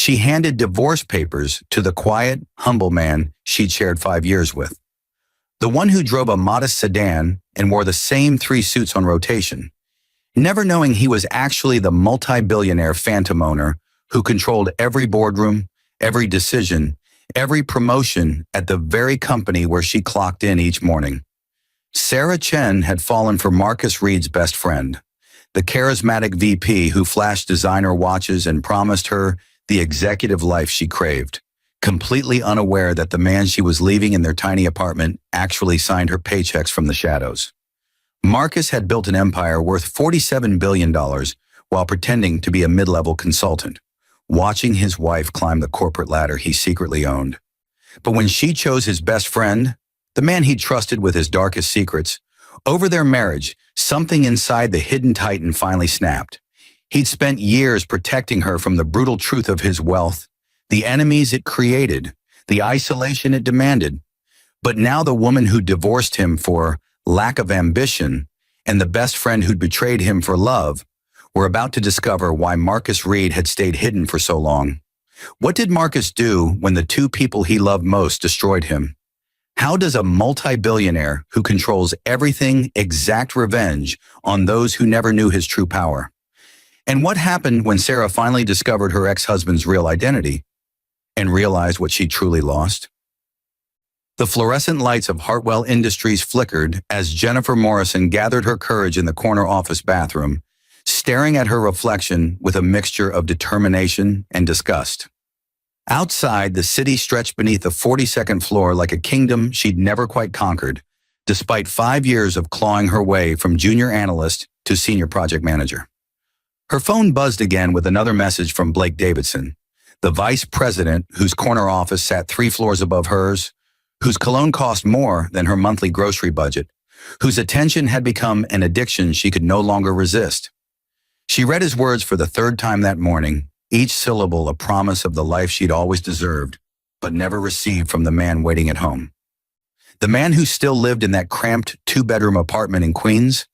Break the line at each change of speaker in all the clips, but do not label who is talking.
She handed divorce papers to the quiet, humble man she'd shared 5 years with. The one who drove a modest sedan and wore the same 3 suits on rotation, never knowing he was actually the multi-billionaire phantom owner who controlled every boardroom, every decision, every promotion at the very company where she clocked in each morning. Sarah Chen had fallen for Marcus Reed's best friend, the charismatic VP who flashed designer watches and promised her the executive life she craved, completely unaware that the man she was leaving in their tiny apartment actually signed her paychecks from the shadows. Marcus had built an empire worth $47 billion while pretending to be a mid-level consultant, watching his wife climb the corporate ladder he secretly owned. But when she chose his best friend, the man he trusted with his darkest secrets, over their marriage, something inside the hidden titan finally snapped. He'd spent years protecting her from the brutal truth of his wealth, the enemies it created, the isolation it demanded. But now the woman who divorced him for lack of ambition and the best friend who'd betrayed him for love were about to discover why Marcus Reed had stayed hidden for so long. What did Marcus do when the 2 people he loved most destroyed him? How does a multi-billionaire who controls everything exact revenge on those who never knew his true power? And what happened when Sarah finally discovered her ex-husband's real identity and realized what she truly lost? The fluorescent lights of Hartwell Industries flickered as Jennifer Morrison gathered her courage in the corner office bathroom, staring at her reflection with a mixture of determination and disgust. Outside, the city stretched beneath the 42nd floor like a kingdom she'd never quite conquered, despite 5 years of clawing her way from junior analyst to senior project manager. Her phone buzzed again with another message from Blake Davidson, the vice president whose corner office sat 3 floors above hers, whose cologne cost more than her monthly grocery budget, whose attention had become an addiction she could no longer resist. She read his words for the 3rd time that morning, each syllable a promise of the life she'd always deserved, but never received from the man waiting at home. The man who still lived in that cramped 2-bedroom apartment in Queens,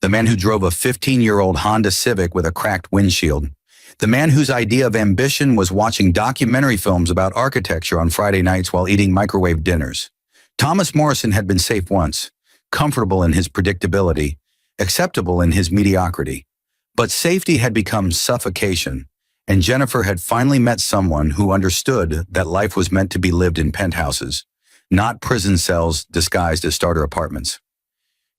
the man who drove a 15-year-old Honda Civic with a cracked windshield, the man whose idea of ambition was watching documentary films about architecture on Friday nights while eating microwave dinners. Thomas Morrison had been safe once, comfortable in his predictability, acceptable in his mediocrity. But safety had become suffocation, and Jennifer had finally met someone who understood that life was meant to be lived in penthouses, not prison cells disguised as starter apartments.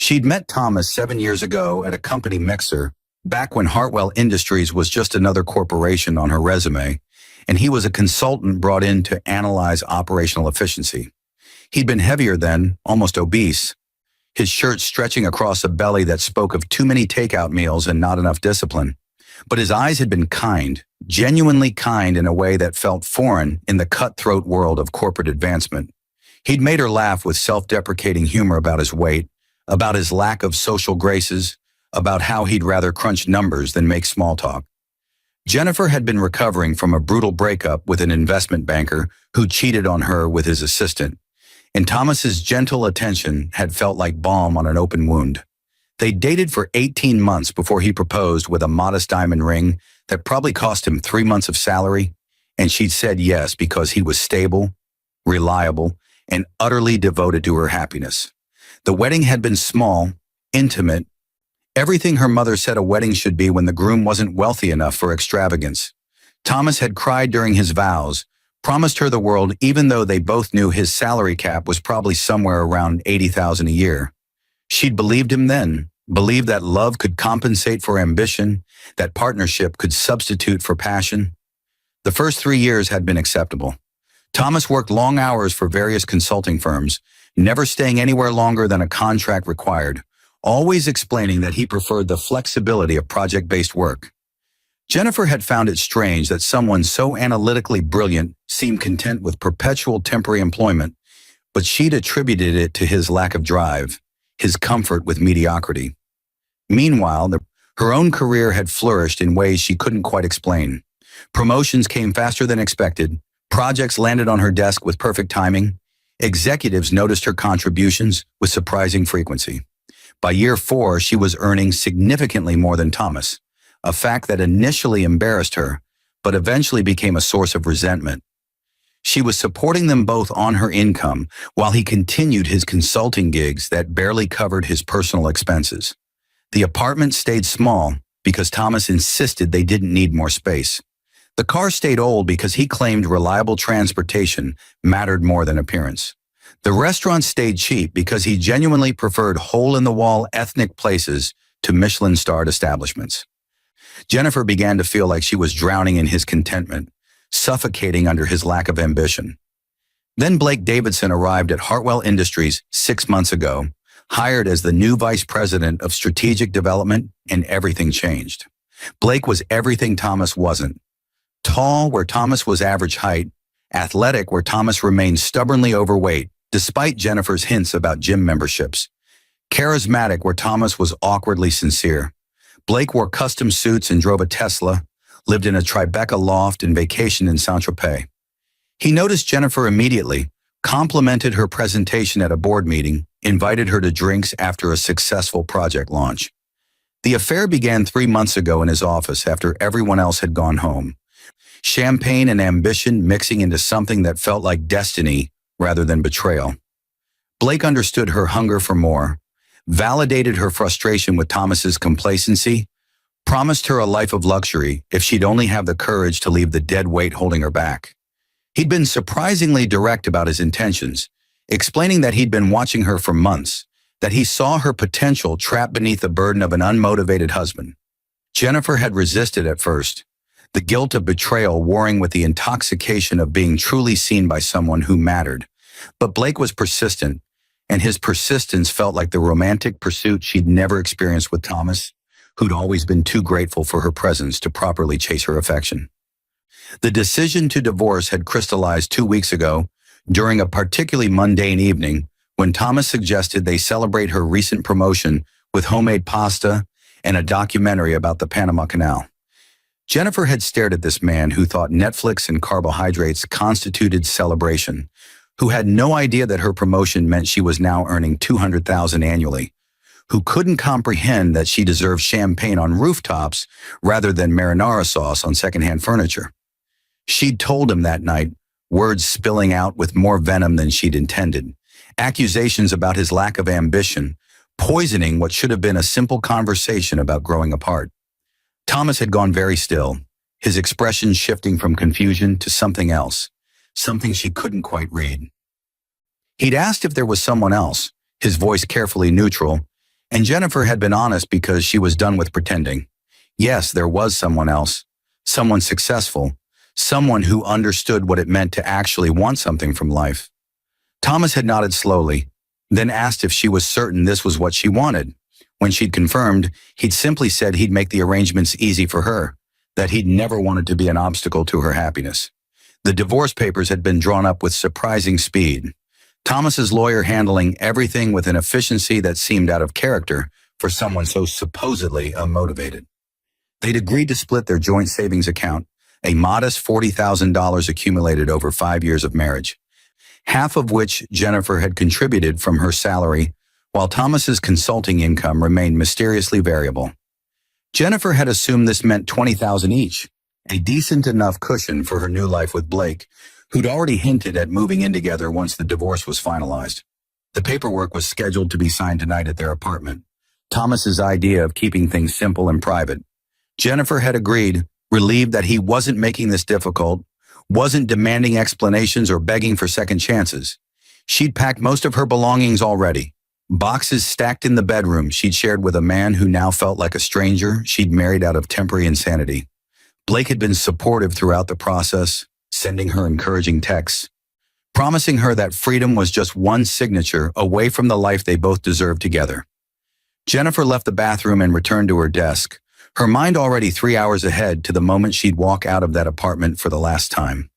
She'd met Thomas 7 years ago at a company mixer, back when Hartwell Industries was just another corporation on her resume, and he was a consultant brought in to analyze operational efficiency. He'd been heavier then, almost obese, his shirt stretching across a belly that spoke of too many takeout meals and not enough discipline. But his eyes had been kind, genuinely kind in a way that felt foreign in the cutthroat world of corporate advancement. He'd made her laugh with self-deprecating humor about his weight, about his lack of social graces, about how he'd rather crunch numbers than make small talk. Jennifer had been recovering from a brutal breakup with an investment banker who cheated on her with his assistant, and Thomas's gentle attention had felt like balm on an open wound. They dated for 18 months before he proposed with a modest diamond ring that probably cost him 3 months of salary, and she'd said yes because he was stable, reliable, and utterly devoted to her happiness. The wedding had been small, intimate, everything her mother said a wedding should be when the groom wasn't wealthy enough for extravagance. Thomas had cried during his vows, promised her the world even though they both knew his salary cap was probably somewhere around $80,000 a year. She'd believed him then, believed that love could compensate for ambition, that partnership could substitute for passion. The first 3 years had been acceptable. Thomas worked long hours for various consulting firms, never staying anywhere longer than a contract required, always explaining that he preferred the flexibility of project-based work. Jennifer had found it strange that someone so analytically brilliant seemed content with perpetual temporary employment, but she'd attributed it to his lack of drive, his comfort with mediocrity. Meanwhile, her own career had flourished in ways she couldn't quite explain. Promotions came faster than expected, projects landed on her desk with perfect timing, executives noticed her contributions with surprising frequency. By year 4, she was earning significantly more than Thomas, a fact that initially embarrassed her, but eventually became a source of resentment. She was supporting them both on her income while he continued his consulting gigs that barely covered his personal expenses. The apartment stayed small because Thomas insisted they didn't need more space. The car stayed old because he claimed reliable transportation mattered more than appearance. The restaurant stayed cheap because he genuinely preferred hole-in-the-wall ethnic places to Michelin-starred establishments. Jennifer began to feel like she was drowning in his contentment, suffocating under his lack of ambition. Then Blake Davidson arrived at Hartwell Industries 6 months ago, hired as the new vice president of strategic development, and everything changed. Blake was everything Thomas wasn't. Tall where Thomas was average height, athletic where Thomas remained stubbornly overweight, despite Jennifer's hints about gym memberships. Charismatic where Thomas was awkwardly sincere. Blake wore custom suits and drove a Tesla, lived in a Tribeca loft and vacationed in Saint-Tropez. He noticed Jennifer immediately, complimented her presentation at a board meeting, invited her to drinks after a successful project launch. The affair began 3 months ago in his office after everyone else had gone home. Champagne and ambition mixing into something that felt like destiny rather than betrayal. Blake understood her hunger for more, validated her frustration with Thomas's complacency, promised her a life of luxury if she'd only have the courage to leave the dead weight holding her back. He'd been surprisingly direct about his intentions, explaining that he'd been watching her for months, that he saw her potential trapped beneath the burden of an unmotivated husband. Jennifer had resisted at first, the guilt of betrayal warring with the intoxication of being truly seen by someone who mattered. But Blake was persistent, and his persistence felt like the romantic pursuit she'd never experienced with Thomas, who'd always been too grateful for her presence to properly chase her affection. The decision to divorce had crystallized 2 weeks ago, during a particularly mundane evening, when Thomas suggested they celebrate her recent promotion with homemade pasta and a documentary about the Panama Canal. Jennifer had stared at this man who thought Netflix and carbohydrates constituted celebration, who had no idea that her promotion meant she was now earning $200,000 annually, who couldn't comprehend that she deserved champagne on rooftops rather than marinara sauce on secondhand furniture. She'd told him that night, words spilling out with more venom than she'd intended, accusations about his lack of ambition, poisoning what should have been a simple conversation about growing apart. Thomas had gone very still, his expression shifting from confusion to something else, something she couldn't quite read. He'd asked if there was someone else, his voice carefully neutral, and Jennifer had been honest because she was done with pretending. Yes, there was someone else, someone successful, someone who understood what it meant to actually want something from life. Thomas had nodded slowly, then asked if she was certain this was what she wanted. When she'd confirmed, he'd simply said he'd make the arrangements easy for her, that he'd never wanted to be an obstacle to her happiness. The divorce papers had been drawn up with surprising speed, Thomas's lawyer handling everything with an efficiency that seemed out of character for someone so supposedly unmotivated. They'd agreed to split their joint savings account, a modest $40,000 accumulated over 5 years of marriage, half of which Jennifer had contributed from her salary, while Thomas's consulting income remained mysteriously variable. Jennifer had assumed this meant $20,000 each, a decent enough cushion for her new life with Blake, who'd already hinted at moving in together once the divorce was finalized. The paperwork was scheduled to be signed tonight at their apartment, Thomas's idea of keeping things simple and private. Jennifer had agreed, relieved that he wasn't making this difficult, wasn't demanding explanations or begging for second chances. She'd packed most of her belongings already, boxes stacked in the bedroom she'd shared with a man who now felt like a stranger she'd married out of temporary insanity. Blake had been supportive throughout the process, sending her encouraging texts, promising her that freedom was just one signature away from the life they both deserved together. Jennifer left the bathroom and returned to her desk, her mind already 3 hours ahead to the moment she'd walk out of that apartment for the last time.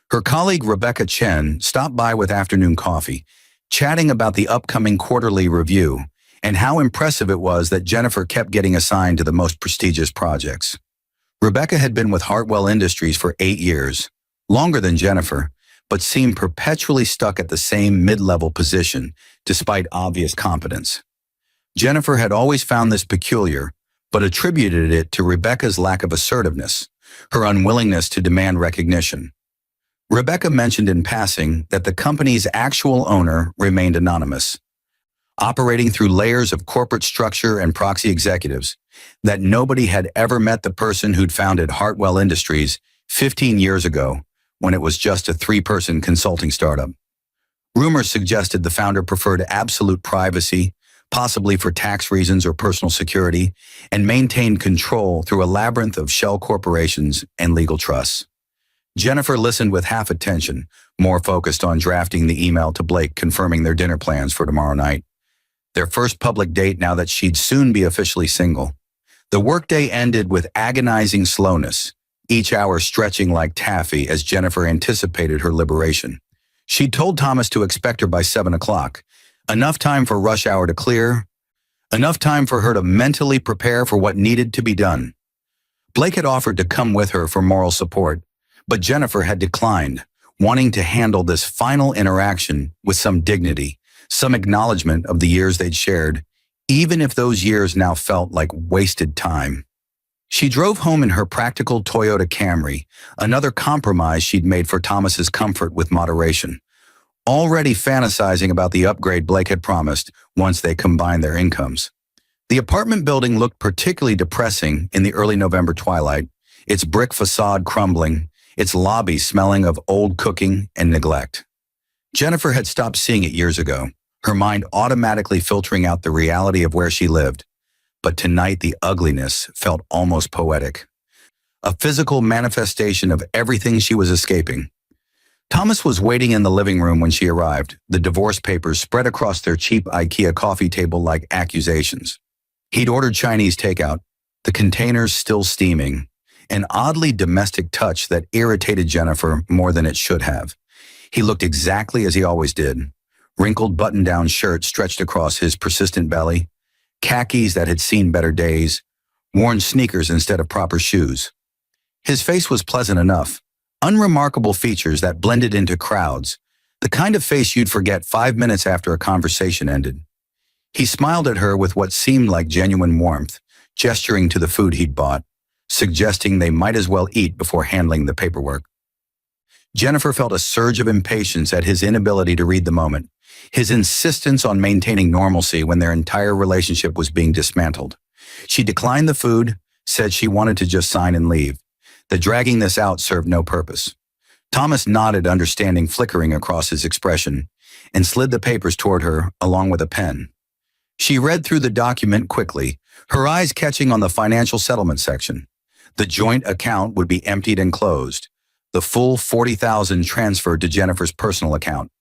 Her colleague Rebecca Chen stopped by with afternoon coffee, chatting about the upcoming quarterly review and how impressive it was that Jennifer kept getting assigned to the most prestigious projects. Rebecca had been with Hartwell Industries for 8 years, longer than Jennifer, but seemed perpetually stuck at the same mid-level position despite obvious competence. Jennifer had always found this peculiar, but attributed it to Rebecca's lack of assertiveness, her unwillingness to demand recognition. Rebecca mentioned in passing that the company's actual owner remained anonymous, operating through layers of corporate structure and proxy executives, that nobody had ever met the person who'd founded Hartwell Industries 15 years ago when it was just a 3-person consulting startup. Rumors suggested the founder preferred absolute privacy, possibly for tax reasons or personal security, and maintained control through a labyrinth of shell corporations and legal trusts. Jennifer listened with half attention, more focused on drafting the email to Blake confirming their dinner plans for tomorrow night. Their first public date now that she'd soon be officially single. The workday ended with agonizing slowness, each hour stretching like taffy as Jennifer anticipated her liberation. She'd told Thomas to expect her by 7 o'clock, enough time for rush hour to clear, enough time for her to mentally prepare for what needed to be done. Blake had offered to come with her for moral support, but Jennifer had declined, wanting to handle this final interaction with some dignity, some acknowledgement of the years they'd shared, even if those years now felt like wasted time. She drove home in her practical Toyota Camry, another compromise she'd made for Thomas's comfort with moderation, already fantasizing about the upgrade Blake had promised once they combined their incomes. The apartment building looked particularly depressing in the early November twilight, its brick facade crumbling, its lobby smelling of old cooking and neglect. Jennifer had stopped seeing it years ago, her mind automatically filtering out the reality of where she lived. But tonight the ugliness felt almost poetic, a physical manifestation of everything she was escaping. Thomas was waiting in the living room when she arrived, the divorce papers spread across their cheap IKEA coffee table like accusations. He'd ordered Chinese takeout, the containers still steaming, an oddly domestic touch that irritated Jennifer more than it should have. He looked exactly as he always did, wrinkled button-down shirt stretched across his persistent belly, khakis that had seen better days, worn sneakers instead of proper shoes. His face was pleasant enough, unremarkable features that blended into crowds, the kind of face you'd forget 5 minutes after a conversation ended. He smiled at her with what seemed like genuine warmth, gesturing to the food he'd bought, suggesting they might as well eat before handling the paperwork. Jennifer felt a surge of impatience at his inability to read the moment, his insistence on maintaining normalcy when their entire relationship was being dismantled. She declined the food, said she wanted to just sign and leave. The dragging this out served no purpose. Thomas nodded, understanding flickering across his expression, and slid the papers toward her along with a pen. She read through the document quickly, her eyes catching on the financial settlement section. The joint account would be emptied and closed, the full $40,000 transferred to Jennifer's personal account,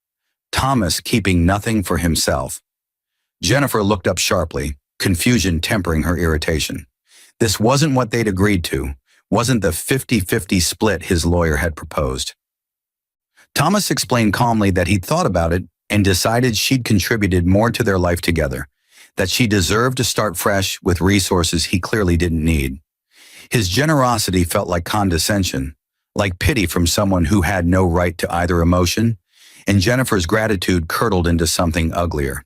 Thomas keeping nothing for himself. Jennifer looked up sharply, confusion tempering her irritation. This wasn't what they'd agreed to, wasn't the 50-50 split his lawyer had proposed. Thomas explained calmly that he'd thought about it and decided she'd contributed more to their life together, that she deserved to start fresh with resources he clearly didn't need. His generosity felt like condescension, like pity from someone who had no right to either emotion, and Jennifer's gratitude curdled into something uglier.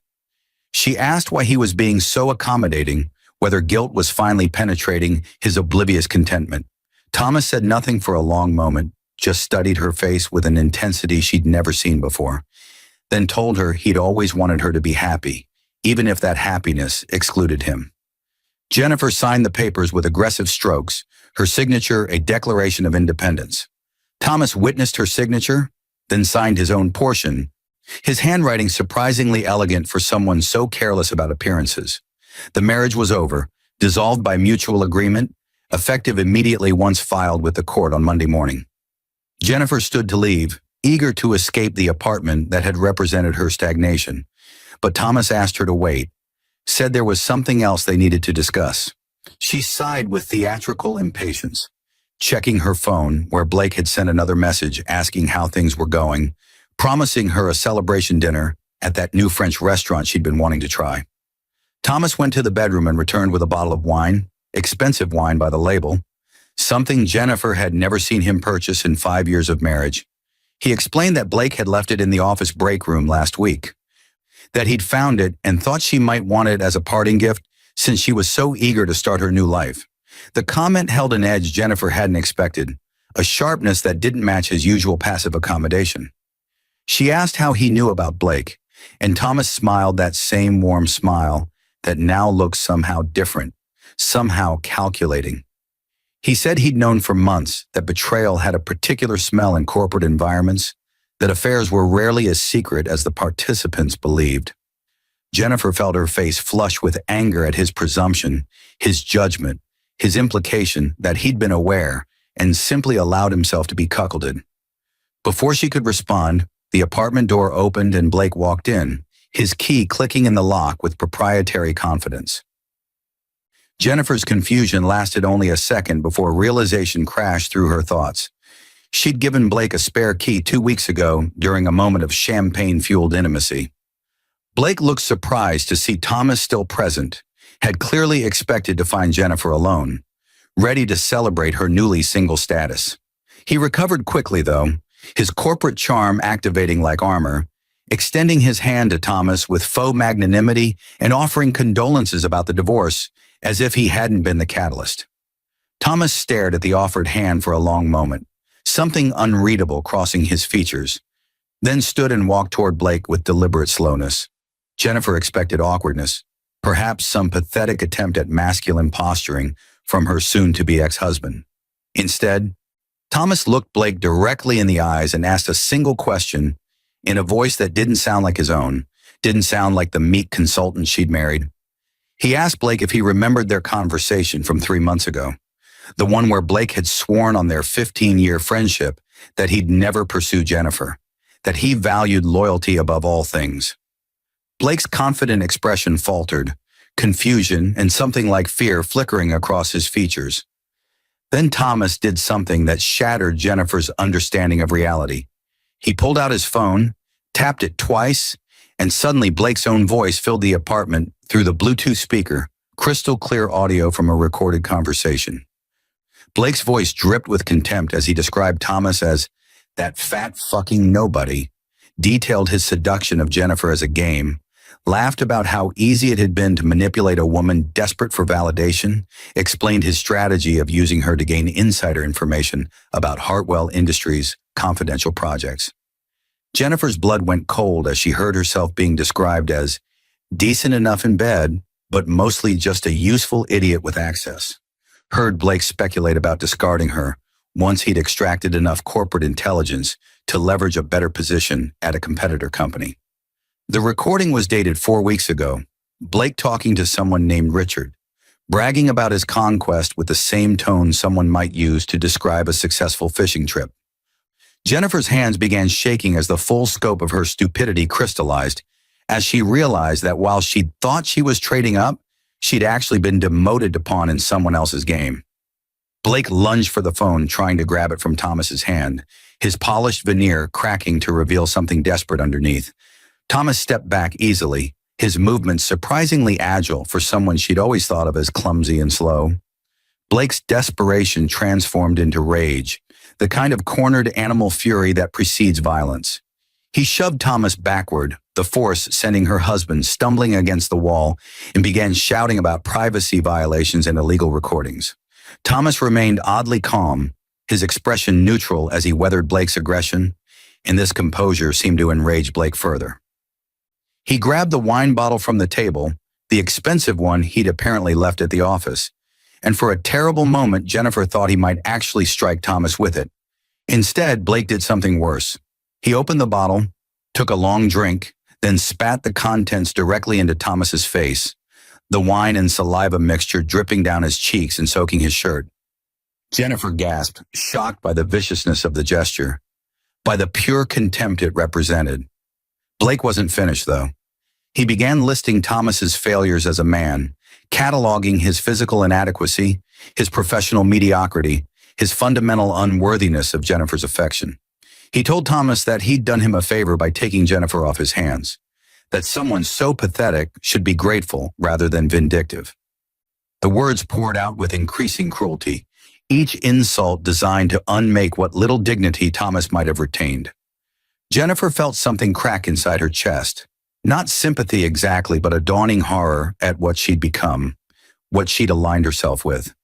She asked why he was being so accommodating, whether guilt was finally penetrating his oblivious contentment. Thomas said nothing for a long moment, just studied her face with an intensity she'd never seen before, then told her he'd always wanted her to be happy, even if that happiness excluded him. Jennifer signed the papers with aggressive strokes, her signature a declaration of independence. Thomas witnessed her signature, then signed his own portion, his handwriting surprisingly elegant for someone so careless about appearances. The marriage was over, dissolved by mutual agreement, effective immediately once filed with the court on Monday morning. Jennifer stood to leave, eager to escape the apartment that had represented her stagnation, but Thomas asked her to wait, said there was something else they needed to discuss. She sighed with theatrical impatience, checking her phone where Blake had sent another message asking how things were going, promising her a celebration dinner at that new French restaurant she'd been wanting to try. Thomas went to the bedroom and returned with a bottle of wine, expensive wine by the label, something Jennifer had never seen him purchase in 5 years of marriage. He explained that Blake had left it in the office break room last week, that he'd found it and thought she might want it as a parting gift since she was so eager to start her new life. The comment held an edge Jennifer hadn't expected, a sharpness that didn't match his usual passive accommodation. She asked how he knew about Blake, and Thomas smiled that same warm smile that now looked somehow different, somehow calculating. He said he'd known for months that betrayal had a particular smell in corporate environments, that affairs were rarely as secret as the participants believed. Jennifer felt her face flush with anger at his presumption, his judgment, his implication that he'd been aware and simply allowed himself to be cuckolded. Before she could respond, the apartment door opened and Blake walked in, his key clicking in the lock with proprietary confidence. Jennifer's confusion lasted only a second before realization crashed through her thoughts. She'd given Blake a spare key 2 weeks ago during a moment of champagne-fueled intimacy. Blake looked surprised to see Thomas still present, had clearly expected to find Jennifer alone, ready to celebrate her newly single status. He recovered quickly, though, his corporate charm activating like armor, extending his hand to Thomas with faux magnanimity and offering condolences about the divorce as if he hadn't been the catalyst. Thomas stared at the offered hand for a long moment, something unreadable crossing his features, then stood and walked toward Blake with deliberate slowness. Jennifer expected awkwardness, perhaps some pathetic attempt at masculine posturing from her soon-to-be ex-husband. Instead, Thomas looked Blake directly in the eyes and asked a single question in a voice that didn't sound like his own, didn't sound like the meek consultant she'd married. He asked Blake if he remembered their conversation from 3 months ago, the one where Blake had sworn on their 15-year friendship that he'd never pursue Jennifer, that he valued loyalty above all things. Blake's confident expression faltered, confusion and something like fear flickering across his features. Then Thomas did something that shattered Jennifer's understanding of reality. He pulled out his phone, tapped it twice, and suddenly Blake's own voice filled the apartment through the Bluetooth speaker, crystal clear audio from a recorded conversation. Blake's voice dripped with contempt as he described Thomas as that fat fucking nobody, detailed his seduction of Jennifer as a game, laughed about how easy it had been to manipulate a woman desperate for validation, explained his strategy of using her to gain insider information about Hartwell Industries' confidential projects. Jennifer's blood went cold as she heard herself being described as decent enough in bed, but mostly just a useful idiot with access. Heard Blake speculate about discarding her once he'd extracted enough corporate intelligence to leverage a better position at a competitor company. The recording was dated 4 weeks ago, Blake talking to someone named Richard, bragging about his conquest with the same tone someone might use to describe a successful fishing trip. Jennifer's hands began shaking as the full scope of her stupidity crystallized, as she realized that while she'd thought she was trading up, she'd actually been demoted to pawn in someone else's game. Blake lunged for the phone, trying to grab it from Thomas's hand, his polished veneer cracking to reveal something desperate underneath. Thomas stepped back easily, his movements surprisingly agile for someone she'd always thought of as clumsy and slow. Blake's desperation transformed into rage, the kind of cornered animal fury that precedes violence. He shoved Thomas backward, the force sending her husband stumbling against the wall, and began shouting about privacy violations and illegal recordings. Thomas remained oddly calm, his expression neutral as he weathered Blake's aggression, and this composure seemed to enrage Blake further. He grabbed the wine bottle from the table, the expensive one he'd apparently left at the office, and for a terrible moment Jennifer thought he might actually strike Thomas with it. Instead, Blake did something worse. He opened the bottle, took a long drink, then spat the contents directly into Thomas's face, the wine and saliva mixture dripping down his cheeks and soaking his shirt. Jennifer gasped, shocked by the viciousness of the gesture, by the pure contempt it represented. Blake wasn't finished, though. He began listing Thomas's failures as a man, cataloging his physical inadequacy, his professional mediocrity, his fundamental unworthiness of Jennifer's affection. He told Thomas that he'd done him a favor by taking Jennifer off his hands, that someone so pathetic should be grateful rather than vindictive. The words poured out with increasing cruelty, each insult designed to unmake what little dignity Thomas might have retained. Jennifer felt something crack inside her chest. Not sympathy exactly, but a dawning horror at what she'd become, what she'd aligned herself with.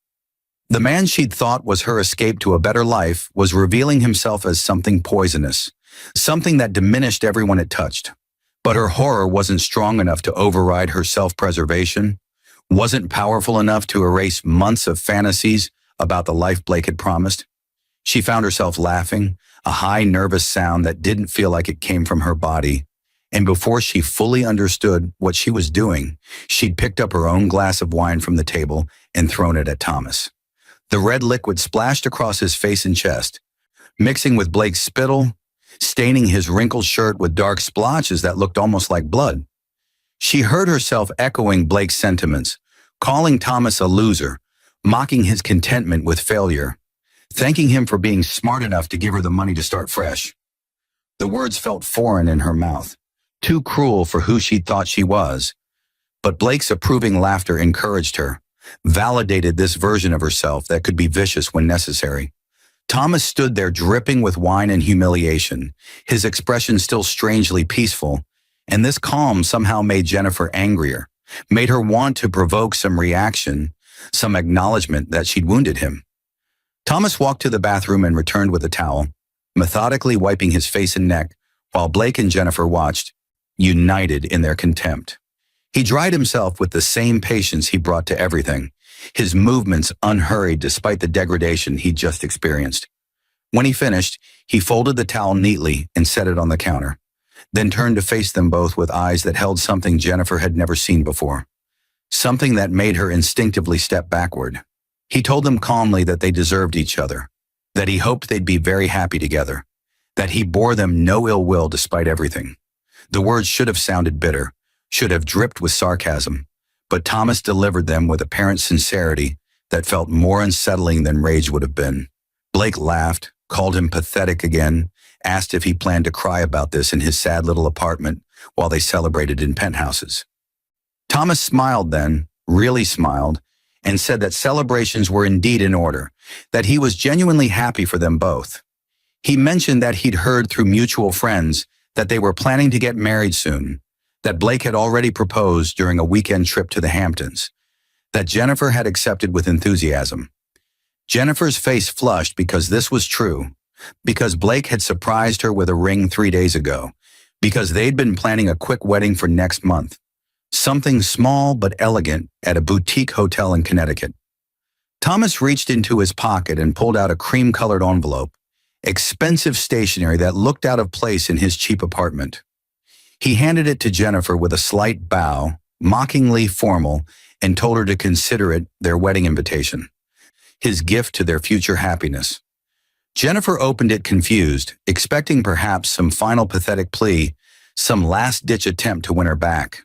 The man she'd thought was her escape to a better life was revealing himself as something poisonous, something that diminished everyone it touched. But her horror wasn't strong enough to override her self-preservation, wasn't powerful enough to erase months of fantasies about the life Blake had promised. She found herself laughing, a high, nervous sound that didn't feel like it came from her body. And before she fully understood what she was doing, she'd picked up her own glass of wine from the table and thrown it at Thomas. The red liquid splashed across his face and chest, mixing with Blake's spittle, staining his wrinkled shirt with dark splotches that looked almost like blood. She heard herself echoing Blake's sentiments, calling Thomas a loser, mocking his contentment with failure, thanking him for being smart enough to give her the money to start fresh. The words felt foreign in her mouth, too cruel for who she thought she was. But Blake's approving laughter encouraged her, validated this version of herself that could be vicious when necessary. Thomas stood there dripping with wine and humiliation, his expression still strangely peaceful, and this calm somehow made Jennifer angrier, made her want to provoke some reaction, some acknowledgement that she'd wounded him. Thomas walked to the bathroom and returned with a towel, methodically wiping his face and neck, while Blake and Jennifer watched, united in their contempt. He dried himself with the same patience he brought to everything, his movements unhurried despite the degradation he'd just experienced. When he finished, he folded the towel neatly and set it on the counter, then turned to face them both with eyes that held something Jennifer had never seen before, something that made her instinctively step backward. He told them calmly that they deserved each other, that he hoped they'd be very happy together, that he bore them no ill will despite everything. The words should have sounded bitter, should have dripped with sarcasm, but Thomas delivered them with apparent sincerity that felt more unsettling than rage would have been. Blake laughed, called him pathetic again, asked if he planned to cry about this in his sad little apartment while they celebrated in penthouses. Thomas smiled then, really smiled, and said that celebrations were indeed in order, that he was genuinely happy for them both. He mentioned that he'd heard through mutual friends that they were planning to get married soon, that Blake had already proposed during a weekend trip to the Hamptons, that Jennifer had accepted with enthusiasm. Jennifer's face flushed because this was true, because Blake had surprised her with a ring 3 days ago, because they'd been planning a quick wedding for next month, something small but elegant at a boutique hotel in Connecticut. Thomas reached into his pocket and pulled out a cream-colored envelope, expensive stationery that looked out of place in his cheap apartment. He handed it to Jennifer with a slight bow, mockingly formal, and told her to consider it their wedding invitation, his gift to their future happiness. Jennifer opened it confused, expecting perhaps some final pathetic plea, some last-ditch attempt to win her back.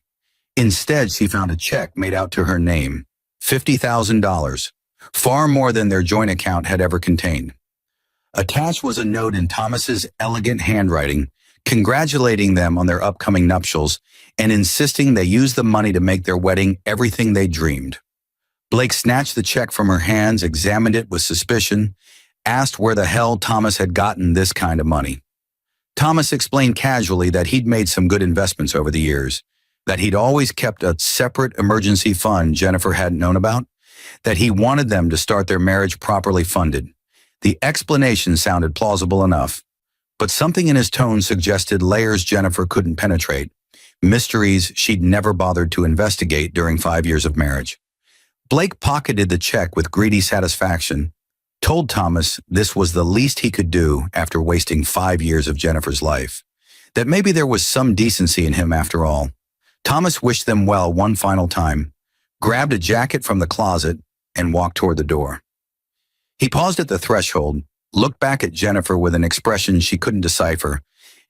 Instead, she found a check made out to her name, $50,000, far more than their joint account had ever contained. Attached was a note in Thomas's elegant handwriting, congratulating them on their upcoming nuptials and insisting they use the money to make their wedding everything they dreamed. Blake snatched the check from her hands, examined it with suspicion, asked where the hell Thomas had gotten this kind of money. Thomas explained casually that he'd made some good investments over the years, that he'd always kept a separate emergency fund Jennifer hadn't known about, that he wanted them to start their marriage properly funded. The explanation sounded plausible enough, but something in his tone suggested layers Jennifer couldn't penetrate, mysteries she'd never bothered to investigate during 5 years of marriage. Blake pocketed the check with greedy satisfaction, told Thomas this was the least he could do after wasting 5 years of Jennifer's life, that maybe there was some decency in him after all. Thomas wished them well one final time, grabbed a jacket from the closet, and walked toward the door. He paused at the threshold, looked back at Jennifer with an expression she couldn't decipher,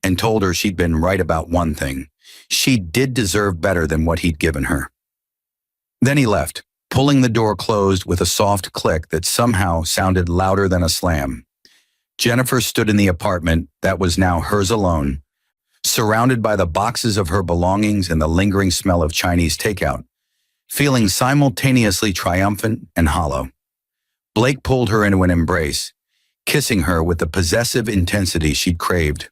and told her she'd been right about one thing. She did deserve better than what he'd given her. Then he left, pulling the door closed with a soft click that somehow sounded louder than a slam. Jennifer stood in the apartment that was now hers alone, surrounded by the boxes of her belongings and the lingering smell of Chinese takeout, feeling simultaneously triumphant and hollow. Blake pulled her into an embrace, kissing her with the possessive intensity she'd craved,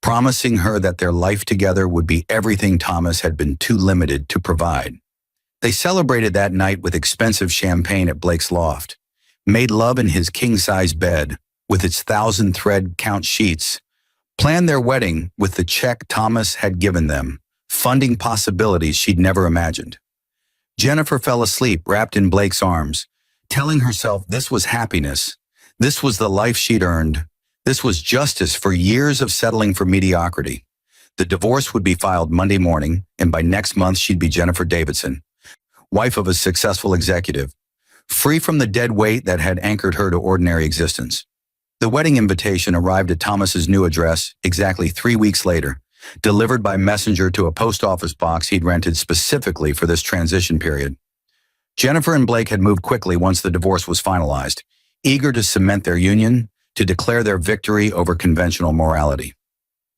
promising her that their life together would be everything Thomas had been too limited to provide. They celebrated that night with expensive champagne at Blake's loft, made love in his king-size bed with its 1,000-thread count sheets, planned their wedding with the check Thomas had given them, funding possibilities she'd never imagined. Jennifer fell asleep wrapped in Blake's arms, telling herself this was happiness, this was the life she'd earned, this was justice for years of settling for mediocrity. The divorce would be filed Monday morning, and by next month she'd be Jennifer Davidson, wife of a successful executive, free from the dead weight that had anchored her to ordinary existence. The wedding invitation arrived at Thomas's new address exactly 3 weeks later, delivered by messenger to a post office box he'd rented specifically for this transition period. Jennifer and Blake had moved quickly once the divorce was finalized, eager to cement their union, to declare their victory over conventional morality.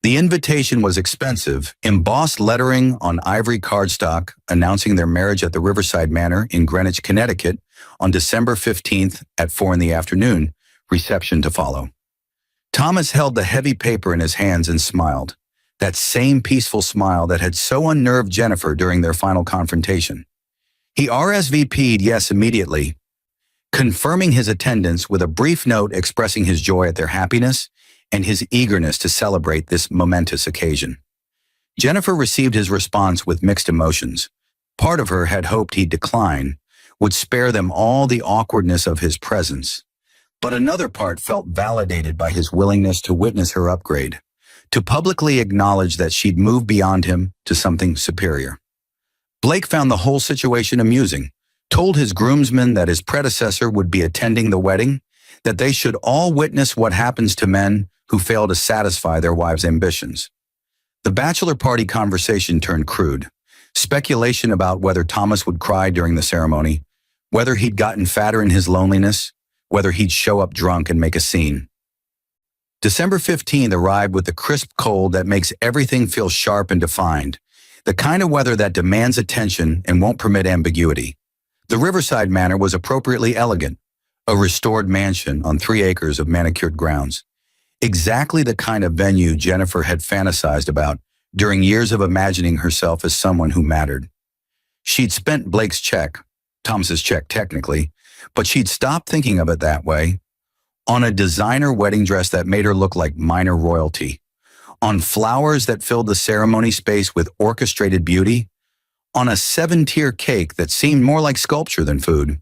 The invitation was expensive, embossed lettering on ivory cardstock announcing their marriage at the Riverside Manor in Greenwich, Connecticut on December 15th at 4 p.m, reception to follow. Thomas held the heavy paper in his hands and smiled, that same peaceful smile that had so unnerved Jennifer during their final confrontation. He RSVP'd yes immediately, confirming his attendance with a brief note expressing his joy at their happiness and his eagerness to celebrate this momentous occasion. Jennifer received his response with mixed emotions. Part of her had hoped he'd decline, would spare them all the awkwardness of his presence. But another part felt validated by his willingness to witness her upgrade, to publicly acknowledge that she'd moved beyond him to something superior. Blake found the whole situation amusing, told his groomsmen that his predecessor would be attending the wedding, that they should all witness what happens to men who fail to satisfy their wives' ambitions. The bachelor party conversation turned crude. Speculation about whether Thomas would cry during the ceremony, whether he'd gotten fatter in his loneliness, whether he'd show up drunk and make a scene. December 15th arrived with the crisp cold that makes everything feel sharp and defined, the kind of weather that demands attention and won't permit ambiguity. The Riverside Manor was appropriately elegant, a restored mansion on 3 acres of manicured grounds. Exactly the kind of venue Jennifer had fantasized about during years of imagining herself as someone who mattered. She'd spent Blake's check, Thomas's check technically, but she'd stopped thinking of it that way, on a designer wedding dress that made her look like minor royalty, on flowers that filled the ceremony space with orchestrated beauty, on a 7-tier cake that seemed more like sculpture than food.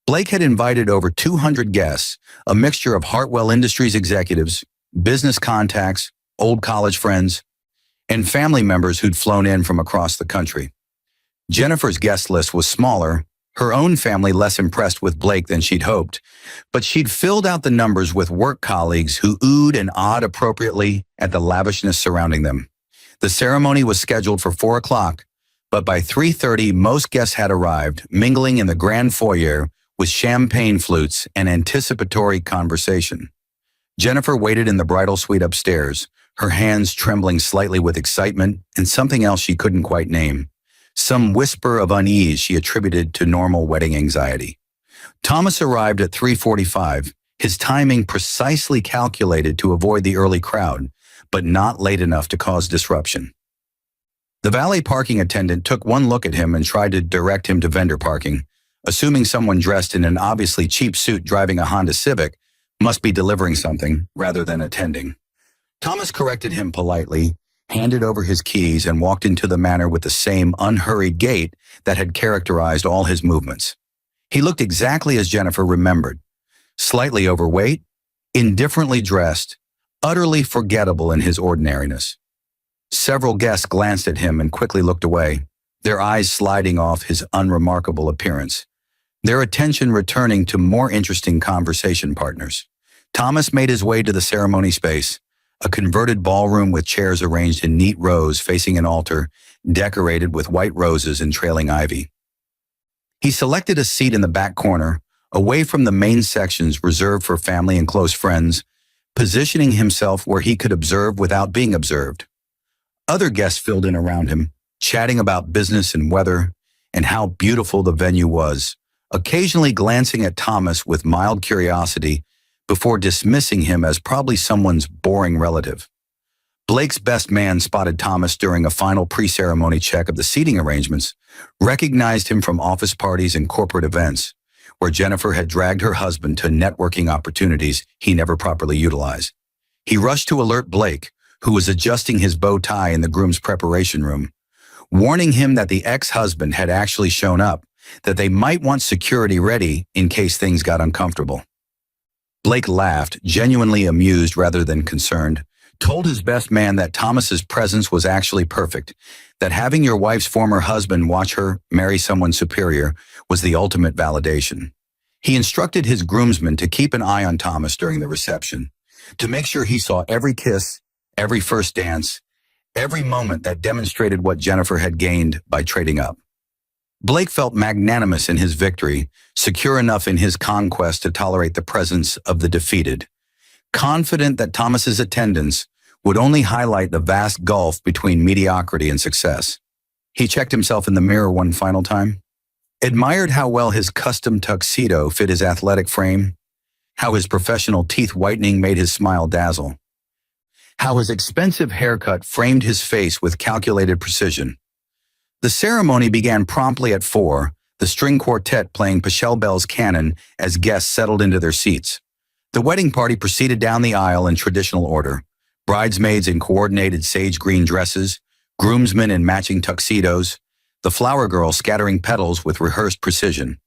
Blake had invited over 200 guests, a mixture of Hartwell Industries executives, business contacts, old college friends, and family members who'd flown in from across the country. Jennifer's guest list was smaller, her own family less impressed with Blake than she'd hoped, but she'd filled out the numbers with work colleagues who oohed and awed appropriately at the lavishness surrounding them. The ceremony was scheduled for 4 o'clock, but by 3:30 most guests had arrived, mingling in the grand foyer with champagne flutes and anticipatory conversation. Jennifer waited in the bridal suite upstairs, her hands trembling slightly with excitement and something else she couldn't quite name, some whisper of unease she attributed to normal wedding anxiety. Thomas arrived at 3:45, his timing precisely calculated to avoid the early crowd, but not late enough to cause disruption. The valet parking attendant took one look at him and tried to direct him to vendor parking, assuming someone dressed in an obviously cheap suit driving a Honda Civic must be delivering something rather than attending. Thomas corrected him politely, handed over his keys, and walked into the manor with the same unhurried gait that had characterized all his movements. He looked exactly as Jennifer remembered, slightly overweight, indifferently dressed, utterly forgettable in his ordinariness. Several guests glanced at him and quickly looked away, their eyes sliding off his unremarkable appearance, their attention returning to more interesting conversation partners. Thomas made his way to the ceremony space, a converted ballroom with chairs arranged in neat rows facing an altar, decorated with white roses and trailing ivy. He selected a seat in the back corner, away from the main sections reserved for family and close friends, positioning himself where he could observe without being observed. Other guests filled in around him, chatting about business and weather and how beautiful the venue was, occasionally glancing at Thomas with mild curiosity before dismissing him as probably someone's boring relative. Blake's best man spotted Thomas during a final pre-ceremony check of the seating arrangements, recognized him from office parties and corporate events, where Jennifer had dragged her husband to networking opportunities he never properly utilized. He rushed to alert Blake, who was adjusting his bow tie in the groom's preparation room, warning him that the ex-husband had actually shown up, that they might want security ready in case things got uncomfortable. Blake laughed, genuinely amused rather than concerned, told his best man that Thomas's presence was actually perfect, that having your wife's former husband watch her marry someone superior was the ultimate validation. He instructed his groomsmen to keep an eye on Thomas during the reception, to make sure he saw every kiss, every first dance, every moment that demonstrated what Jennifer had gained by trading up. Blake felt magnanimous in his victory, secure enough in his conquest to tolerate the presence of the defeated, confident that Thomas's attendance would only highlight the vast gulf between mediocrity and success. He checked himself in the mirror one final time, admired how well his custom tuxedo fit his athletic frame, how his professional teeth whitening made his smile dazzle, how his expensive haircut framed his face with calculated precision. The ceremony began promptly at 4, the string quartet playing Pachelbel's canon as guests settled into their seats. The wedding party proceeded down the aisle in traditional order, bridesmaids in coordinated sage green dresses, groomsmen in matching tuxedos, the flower girl scattering petals with rehearsed precision.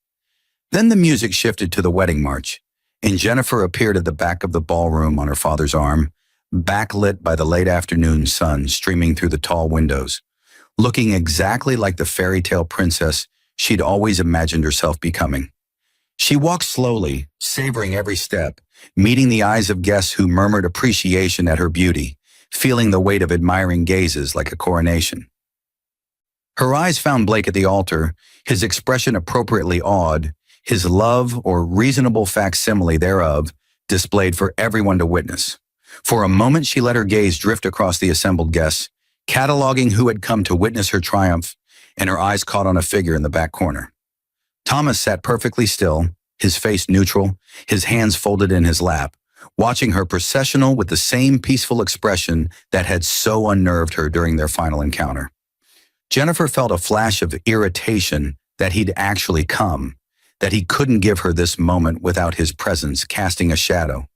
Then the music shifted to the wedding march, and Jennifer appeared at the back of the ballroom on her father's arm, backlit by the late afternoon sun streaming through the tall windows, looking exactly like the fairy tale princess she'd always imagined herself becoming. She walked slowly, savoring every step, meeting the eyes of guests who murmured appreciation at her beauty, feeling the weight of admiring gazes like a coronation. Her eyes found Blake at the altar, his expression appropriately awed, his love or reasonable facsimile thereof displayed for everyone to witness. For a moment she let her gaze drift across the assembled guests, cataloging who had come to witness her triumph, and her eyes caught on a figure in the back corner. Thomas sat perfectly still, his face neutral, his hands folded in his lap, watching her processional with the same peaceful expression that had so unnerved her during their final encounter. Jennifer felt a flash of irritation that he'd actually come, that he couldn't give her this moment without his presence casting a shadow.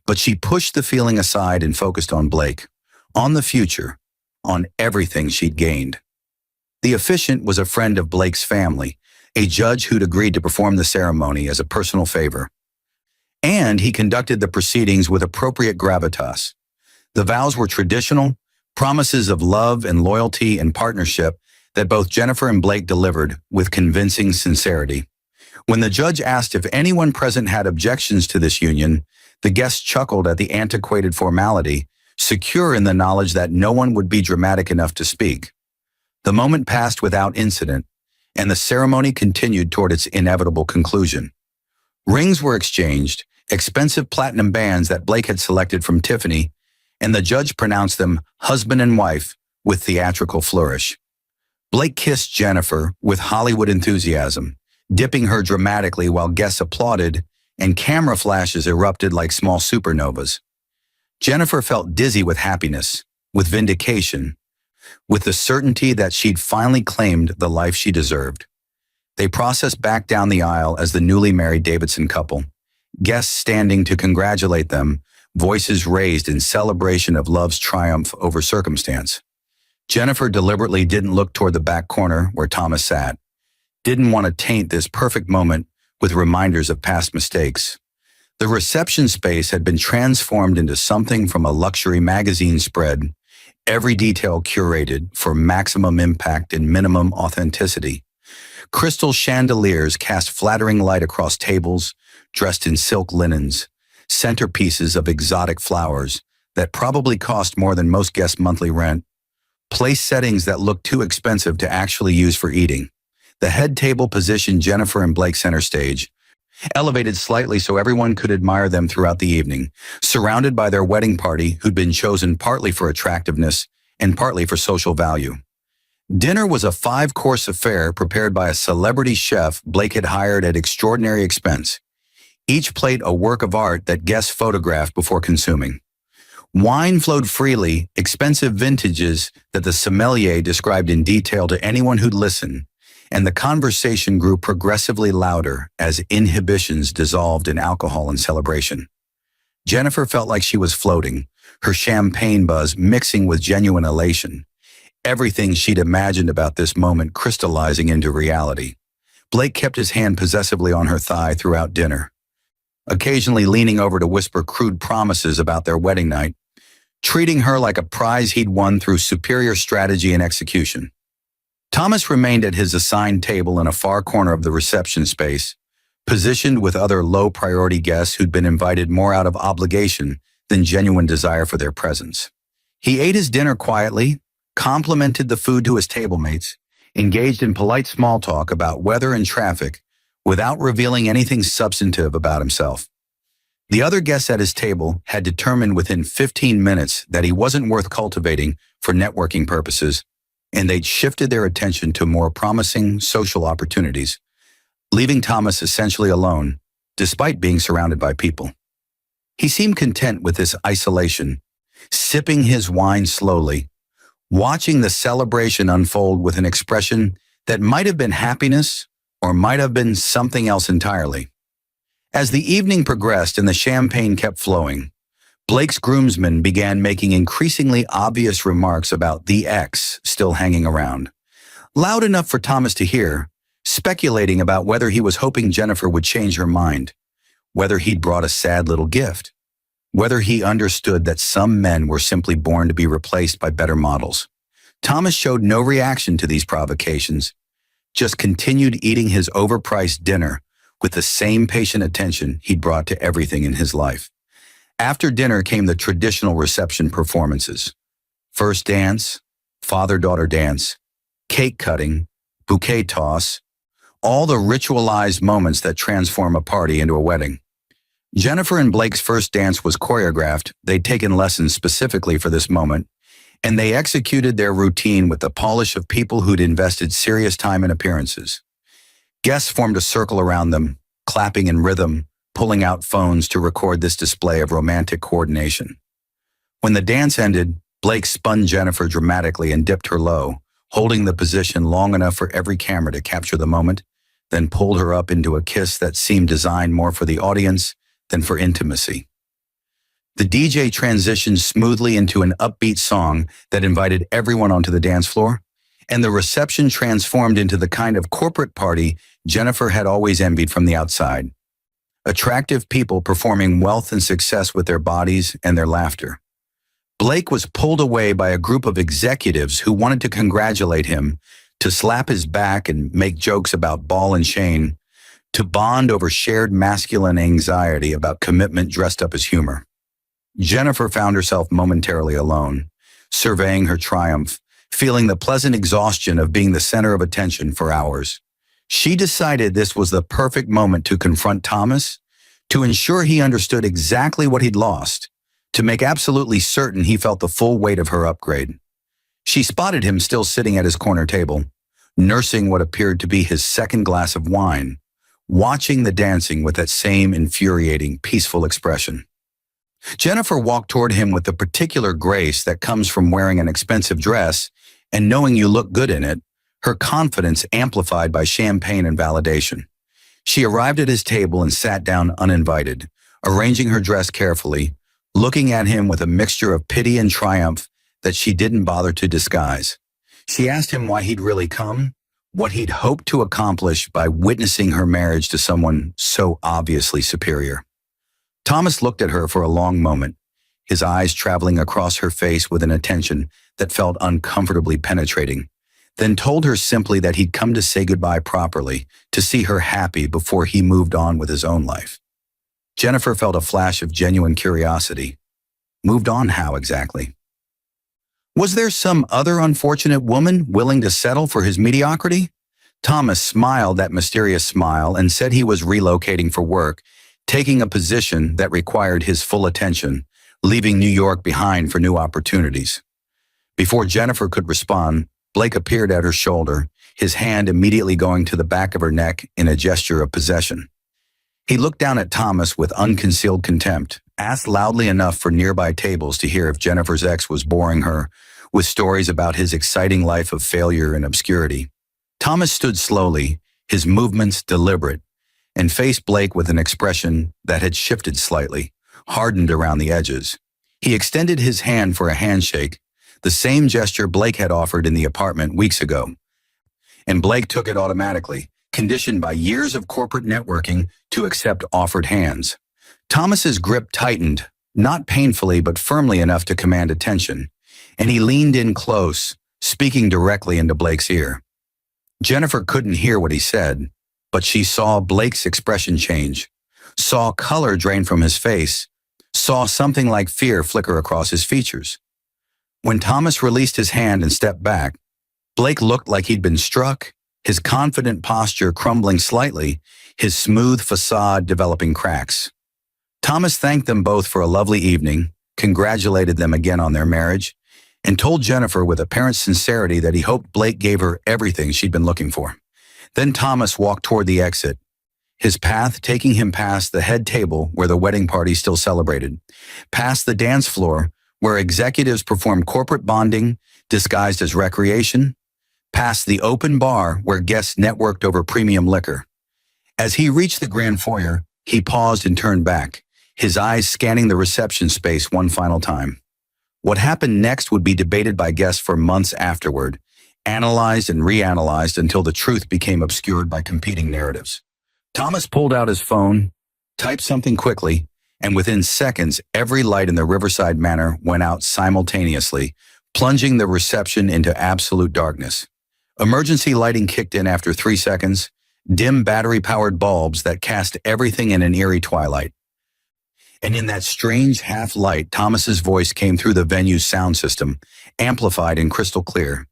But she pushed the feeling aside and focused on Blake, on the future, on everything she'd gained. The officiant was a friend of Blake's family, a judge who'd agreed to perform the ceremony as a personal favor. And he conducted the proceedings with appropriate gravitas. The vows were traditional, promises of love and loyalty and partnership that both Jennifer and Blake delivered with convincing sincerity. When the judge asked if anyone present had objections to this union, the guests chuckled at the antiquated formality, secure in the knowledge that no one would be dramatic enough to speak. The moment passed without incident, and the ceremony continued toward its inevitable conclusion. Rings were exchanged, expensive platinum bands that Blake had selected from Tiffany, and the judge pronounced them husband and wife with theatrical flourish. Blake kissed Jennifer with Hollywood enthusiasm, dipping her dramatically while guests applauded and camera flashes erupted like small supernovas. Jennifer felt dizzy with happiness, with vindication, with the certainty that she'd finally claimed the life she deserved. They processed back down the aisle as the newly married Davidson couple, guests standing to congratulate them, voices raised in celebration of love's triumph over circumstance. Jennifer deliberately didn't look toward the back corner where Thomas sat, didn't want to taint this perfect moment with reminders of past mistakes. The reception space had been transformed into something from a luxury magazine spread, every detail curated for maximum impact and minimum authenticity. Crystal chandeliers cast flattering light across tables, dressed in silk linens, centerpieces of exotic flowers that probably cost more than most guests' monthly rent, place settings that looked too expensive to actually use for eating. The head table positioned Jennifer and Blake center stage, elevated slightly so everyone could admire them throughout the evening, surrounded by their wedding party who'd been chosen partly for attractiveness and partly for social value. Dinner was a 5-course affair prepared by a celebrity chef Blake had hired at extraordinary expense, each plate a work of art that guests photographed before consuming. Wine flowed freely, expensive vintages that the sommelier described in detail to anyone who'd listen, and the conversation grew progressively louder as inhibitions dissolved in alcohol and celebration. Jennifer felt like she was floating, her champagne buzz mixing with genuine elation, everything she'd imagined about this moment crystallizing into reality. Blake kept his hand possessively on her thigh throughout dinner, occasionally leaning over to whisper crude promises about their wedding night, treating her like a prize he'd won through superior strategy and execution. Thomas remained at his assigned table in a far corner of the reception space, positioned with other low-priority guests who'd been invited more out of obligation than genuine desire for their presence. He ate his dinner quietly, complimented the food to his table mates, engaged in polite small talk about weather and traffic without revealing anything substantive about himself. The other guests at his table had determined within 15 minutes that he wasn't worth cultivating for networking purposes, and they'd shifted their attention to more promising social opportunities, leaving Thomas essentially alone, despite being surrounded by people. He seemed content with this isolation, sipping his wine slowly, watching the celebration unfold with an expression that might have been happiness or might have been something else entirely. As the evening progressed and the champagne kept flowing, Blake's groomsmen began making increasingly obvious remarks about the ex still hanging around, loud enough for Thomas to hear, speculating about whether he was hoping Jennifer would change her mind, whether he'd brought a sad little gift, whether he understood that some men were simply born to be replaced by better models. Thomas showed no reaction to these provocations, just continued eating his overpriced dinner with the same patient attention he'd brought to everything in his life. After dinner came the traditional reception performances: first dance, father-daughter dance, cake cutting, bouquet toss, all the ritualized moments that transform a party into a wedding. Jennifer and Blake's first dance was choreographed. They'd taken lessons specifically for this moment, and they executed their routine with the polish of people who'd invested serious time in appearances. Guests formed a circle around them, clapping in rhythm, pulling out phones to record this display of romantic coordination. When the dance ended, Blake spun Jennifer dramatically and dipped her low, holding the position long enough for every camera to capture the moment, then pulled her up into a kiss that seemed designed more for the audience than for intimacy. The DJ transitioned smoothly into an upbeat song that invited everyone onto the dance floor, and the reception transformed into the kind of corporate party Jennifer had always envied from the outside. Attractive people performing wealth and success with their bodies and their laughter. Blake was pulled away by a group of executives who wanted to congratulate him, to slap his back and make jokes about ball and chain, to bond over shared masculine anxiety about commitment dressed up as humor. Jennifer found herself momentarily alone, surveying her triumph, feeling the pleasant exhaustion of being the center of attention for hours. She decided this was the perfect moment to confront Thomas, to ensure he understood exactly what he'd lost, to make absolutely certain he felt the full weight of her upgrade. She spotted him still sitting at his corner table, nursing what appeared to be his second glass of wine, watching the dancing with that same infuriating, peaceful expression. Jennifer walked toward him with the particular grace that comes from wearing an expensive dress and knowing you look good in it, her confidence amplified by champagne and validation. She arrived at his table and sat down uninvited, arranging her dress carefully, looking at him with a mixture of pity and triumph that she didn't bother to disguise. She asked him why he'd really come, what he'd hoped to accomplish by witnessing her marriage to someone so obviously superior. Thomas looked at her for a long moment, his eyes traveling across her face with an attention that felt uncomfortably penetrating, then told her simply that he'd come to say goodbye properly, to see her happy before he moved on with his own life. Jennifer felt a flash of genuine curiosity. Moved on how exactly? Was there some other unfortunate woman willing to settle for his mediocrity? Thomas smiled that mysterious smile and said he was relocating for work, taking a position that required his full attention, leaving New York behind for new opportunities. Before Jennifer could respond, Blake appeared at her shoulder, his hand immediately going to the back of her neck in a gesture of possession. He looked down at Thomas with unconcealed contempt, asked loudly enough for nearby tables to hear if Jennifer's ex was boring her with stories about his exciting life of failure and obscurity. Thomas stood slowly, his movements deliberate, and faced Blake with an expression that had shifted slightly, hardened around the edges. He extended his hand for a handshake, the same gesture Blake had offered in the apartment weeks ago. And Blake took it automatically, conditioned by years of corporate networking to accept offered hands. Thomas's grip tightened, not painfully but firmly enough to command attention, and he leaned in close, speaking directly into Blake's ear. Jennifer couldn't hear what he said, but she saw Blake's expression change, saw color drain from his face, saw something like fear flicker across his features. When Thomas released his hand and stepped back, Blake looked like he'd been struck, his confident posture crumbling slightly, his smooth facade developing cracks. Thomas thanked them both for a lovely evening, congratulated them again on their marriage, and told Jennifer with apparent sincerity that he hoped Blake gave her everything she'd been looking for. Then Thomas walked toward the exit, his path taking him past the head table where the wedding party still celebrated, past the dance floor where executives performed corporate bonding disguised as recreation, past the open bar where guests networked over premium liquor. As he reached the grand foyer, he paused and turned back, his eyes scanning the reception space one final time. What happened next would be debated by guests for months afterward, analyzed and reanalyzed until the truth became obscured by competing narratives. Thomas pulled out his phone, typed something quickly, and within seconds, every light in the Riverside Manor went out simultaneously, plunging the reception into absolute darkness. Emergency lighting kicked in after 3 seconds, dim battery-powered bulbs that cast everything in an eerie twilight. And in that strange half-light, Thomas's voice came through the venue's sound system, amplified and crystal clear.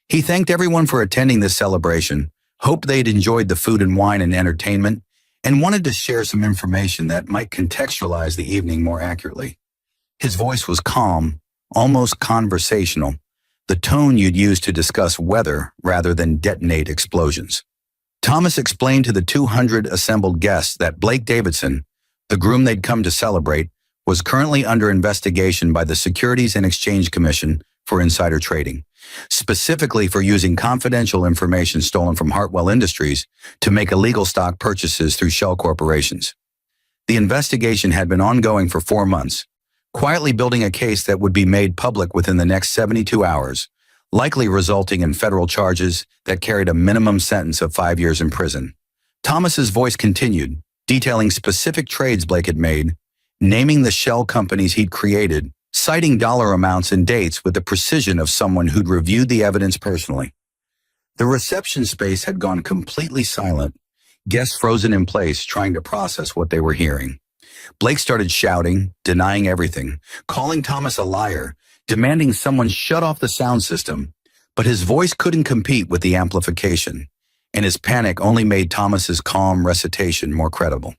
He thanked everyone for attending this celebration, hoped they'd enjoyed the food and wine and entertainment, and wanted to share some information that might contextualize the evening more accurately. His voice was calm, almost conversational, the tone you'd use to discuss weather rather than detonate explosions. Thomas explained to the 200 assembled guests that Blake Davidson, the groom they'd come to celebrate, was currently under investigation by the Securities and Exchange Commission for insider trading, specifically for using confidential information stolen from Hartwell Industries to make illegal stock purchases through shell corporations. The investigation had been ongoing for 4 months, quietly building a case that would be made public within the next 72 hours, likely resulting in federal charges that carried a minimum sentence of 5 years in prison. Thomas's voice continued, detailing specific trades Blake had made, naming the shell companies he'd created, citing dollar amounts and dates with the precision of someone who'd reviewed the evidence personally. The reception space had gone completely silent, guests frozen in place trying to process what they were hearing. Blake started shouting, denying everything, calling Thomas a liar, demanding someone shut off the sound system, but his voice couldn't compete with the amplification, and his panic only made Thomas's calm recitation more credible.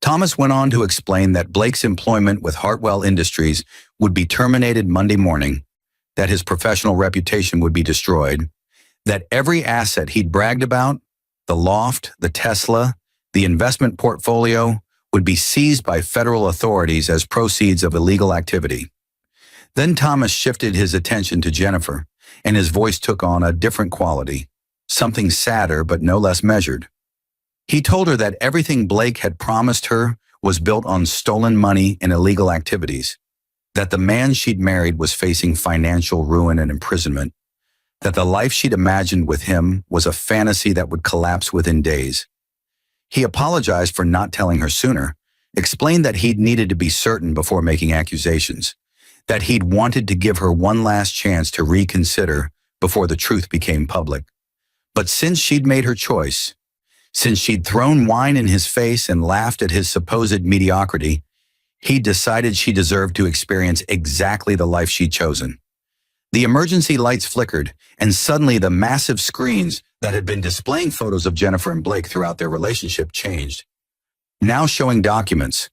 Thomas went on to explain that Blake's employment with Hartwell Industries would be terminated Monday morning, that his professional reputation would be destroyed, that every asset he'd bragged about, the loft, the Tesla, the investment portfolio, would be seized by federal authorities as proceeds of illegal activity. Then Thomas shifted his attention to Jennifer, and his voice took on a different quality, something sadder but no less measured. He told her that everything Blake had promised her was built on stolen money and illegal activities, that the man she'd married was facing financial ruin and imprisonment, that the life she'd imagined with him was a fantasy that would collapse within days. He apologized for not telling her sooner, explained that he'd needed to be certain before making accusations, that he'd wanted to give her one last chance to reconsider before the truth became public. But since she'd made her choice, since she'd thrown wine in his face and laughed at his supposed mediocrity, he decided she deserved to experience exactly the life she'd chosen. The emergency lights flickered, and suddenly the massive screens that had been displaying photos of Jennifer and Blake throughout their relationship changed, now showing documents,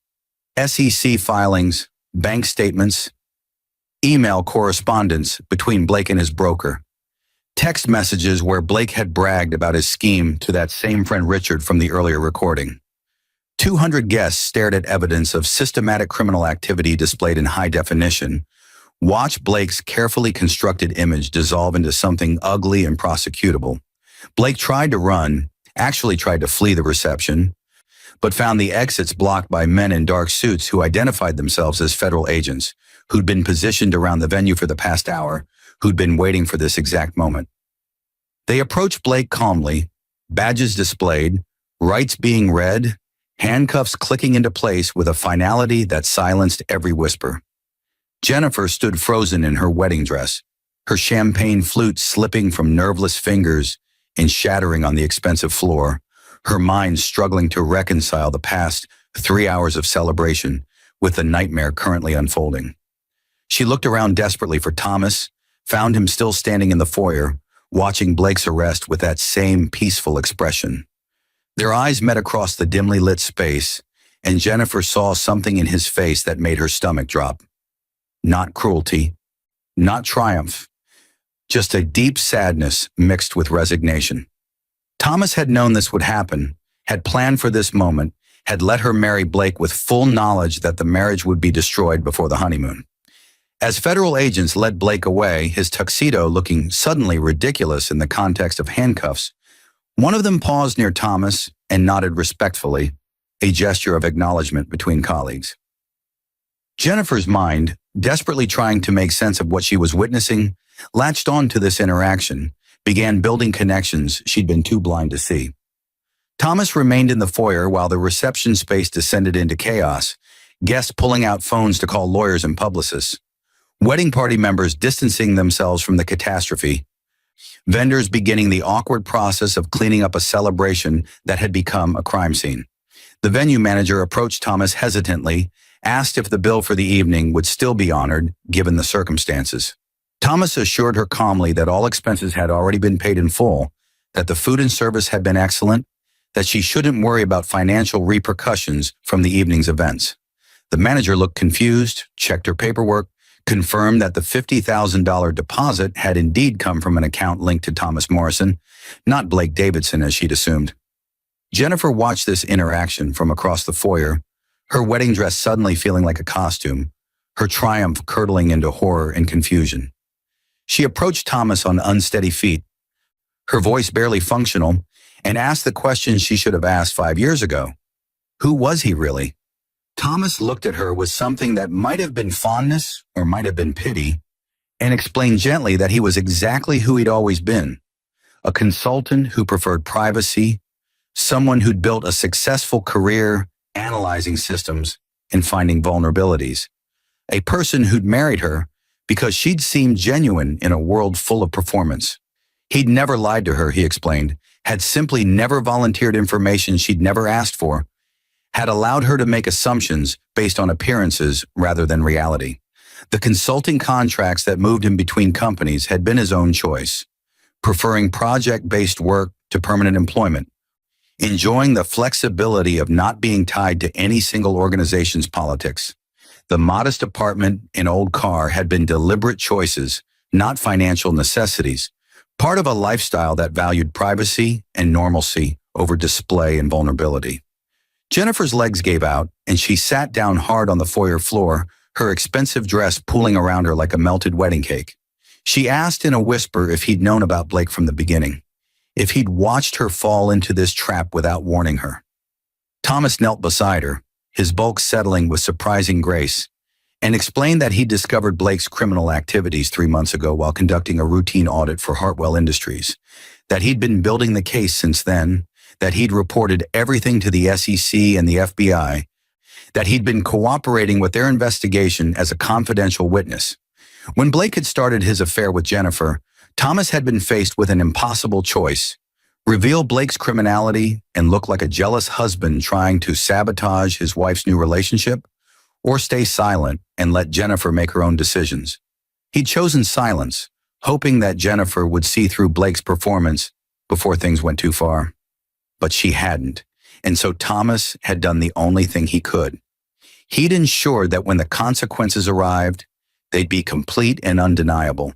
SEC filings, bank statements, email correspondence between Blake and his broker, text messages where Blake had bragged about his scheme to that same friend Richard from the earlier recording. 200 guests stared at evidence of systematic criminal activity displayed in high definition. Watch Blake's carefully constructed image dissolve into something ugly and prosecutable, Blake tried to run, actually tried to flee the reception, but found the exits blocked by men in dark suits who identified themselves as federal agents, who'd been positioned around the venue for the past hour, who'd been waiting for this exact moment. They approached Blake calmly, badges displayed, rights being read, handcuffs clicking into place with a finality that silenced every whisper. Jennifer stood frozen in her wedding dress, her champagne flute slipping from nerveless fingers and shattering on the expensive floor, her mind struggling to reconcile the past 3 hours of celebration with the nightmare currently unfolding. She looked around desperately for Thomas, found him still standing in the foyer, watching Blake's arrest with that same peaceful expression. Their eyes met across the dimly lit space, and Jennifer saw something in his face that made her stomach drop. Not cruelty, not triumph, just a deep sadness mixed with resignation. Thomas had known this would happen, had planned for this moment, had let her marry Blake with full knowledge that the marriage would be destroyed before the honeymoon. As federal agents led Blake away, his tuxedo looking suddenly ridiculous in the context of handcuffs, one of them paused near Thomas and nodded respectfully, a gesture of acknowledgement between colleagues. Jennifer's mind, desperately trying to make sense of what she was witnessing, latched on to this interaction, began building connections she'd been too blind to see. Thomas remained in the foyer while the reception space descended into chaos, guests pulling out phones to call lawyers and publicists, wedding party members distancing themselves from the catastrophe, vendors beginning the awkward process of cleaning up a celebration that had become a crime scene. The venue manager approached Thomas hesitantly, asked if the bill for the evening would still be honored, given the circumstances. Thomas assured her calmly that all expenses had already been paid in full, that the food and service had been excellent, that she shouldn't worry about financial repercussions from the evening's events. The manager looked confused, checked her paperwork, confirmed that the $50,000 deposit had indeed come from an account linked to Thomas Morrison, not Blake Davidson as she'd assumed. Jennifer watched this interaction from across the foyer, her wedding dress suddenly feeling like a costume, her triumph curdling into horror and confusion. She approached Thomas on unsteady feet, her voice barely functional, and asked the question she should have asked 5 years ago. Who was he really? Thomas looked at her with something that might have been fondness or might have been pity, and explained gently that he was exactly who he'd always been, a consultant who preferred privacy, someone who'd built a successful career analyzing systems and finding vulnerabilities, a person who'd married her because she'd seemed genuine in a world full of performance. He'd never lied to her, he explained, had simply never volunteered information she'd never asked for, had allowed her to make assumptions based on appearances rather than reality. The consulting contracts that moved him between companies had been his own choice, preferring project-based work to permanent employment, enjoying the flexibility of not being tied to any single organization's politics. The modest apartment and old car had been deliberate choices, not financial necessities, part of a lifestyle that valued privacy and normalcy over display and vulnerability. Jennifer's legs gave out, and she sat down hard on the foyer floor, her expensive dress pooling around her like a melted wedding cake. She asked in a whisper if he'd known about Blake from the beginning, if he'd watched her fall into this trap without warning her. Thomas knelt beside her, his bulk settling with surprising grace, and explained that he'd discovered Blake's criminal activities 3 months ago while conducting a routine audit for Hartwell Industries, that he'd been building the case since then, that he'd reported everything to the SEC and the FBI, that he'd been cooperating with their investigation as a confidential witness. When Blake had started his affair with Jennifer, Thomas had been faced with an impossible choice: reveal Blake's criminality and look like a jealous husband trying to sabotage his wife's new relationship, or stay silent and let Jennifer make her own decisions. He'd chosen silence, hoping that Jennifer would see through Blake's performance before things went too far. But she hadn't, and so Thomas had done the only thing he could. He'd ensured that when the consequences arrived, they'd be complete and undeniable,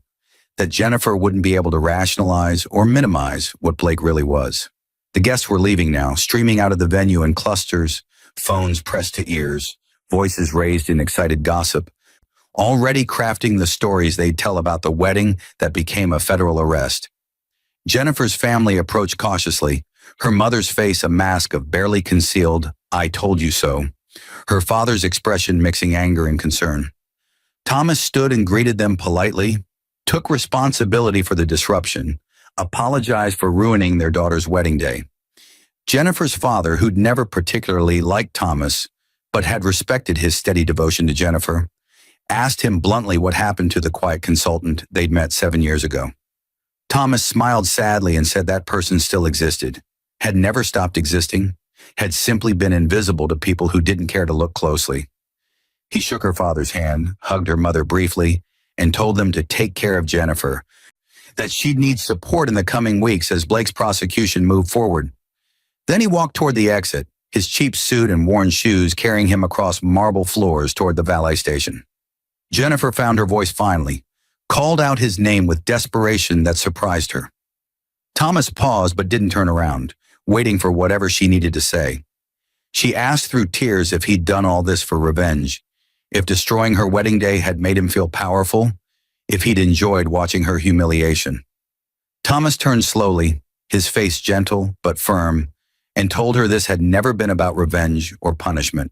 that Jennifer wouldn't be able to rationalize or minimize what Blake really was. The guests were leaving now, streaming out of the venue in clusters, phones pressed to ears, voices raised in excited gossip, already crafting the stories they'd tell about the wedding that became a federal arrest. Jennifer's family approached cautiously, her mother's face a mask of barely concealed, "I told you so," her father's expression mixing anger and concern. Thomas stood and greeted them politely, took responsibility for the disruption, apologized for ruining their daughter's wedding day. Jennifer's father, who'd never particularly liked Thomas, but had respected his steady devotion to Jennifer, asked him bluntly what happened to the quiet consultant they'd met 7 years ago. Thomas smiled sadly and said that person still existed, had never stopped existing, had simply been invisible to people who didn't care to look closely. He shook her father's hand, hugged her mother briefly, and told them to take care of Jennifer, that she'd need support in the coming weeks as Blake's prosecution moved forward. Then he walked toward the exit, his cheap suit and worn shoes carrying him across marble floors toward the valet station. Jennifer found her voice finally, called out his name with desperation that surprised her. Thomas paused but didn't turn around, waiting for whatever she needed to say. She asked through tears if he'd done all this for revenge, if destroying her wedding day had made him feel powerful, if he'd enjoyed watching her humiliation. Thomas turned slowly, his face gentle but firm, and told her this had never been about revenge or punishment.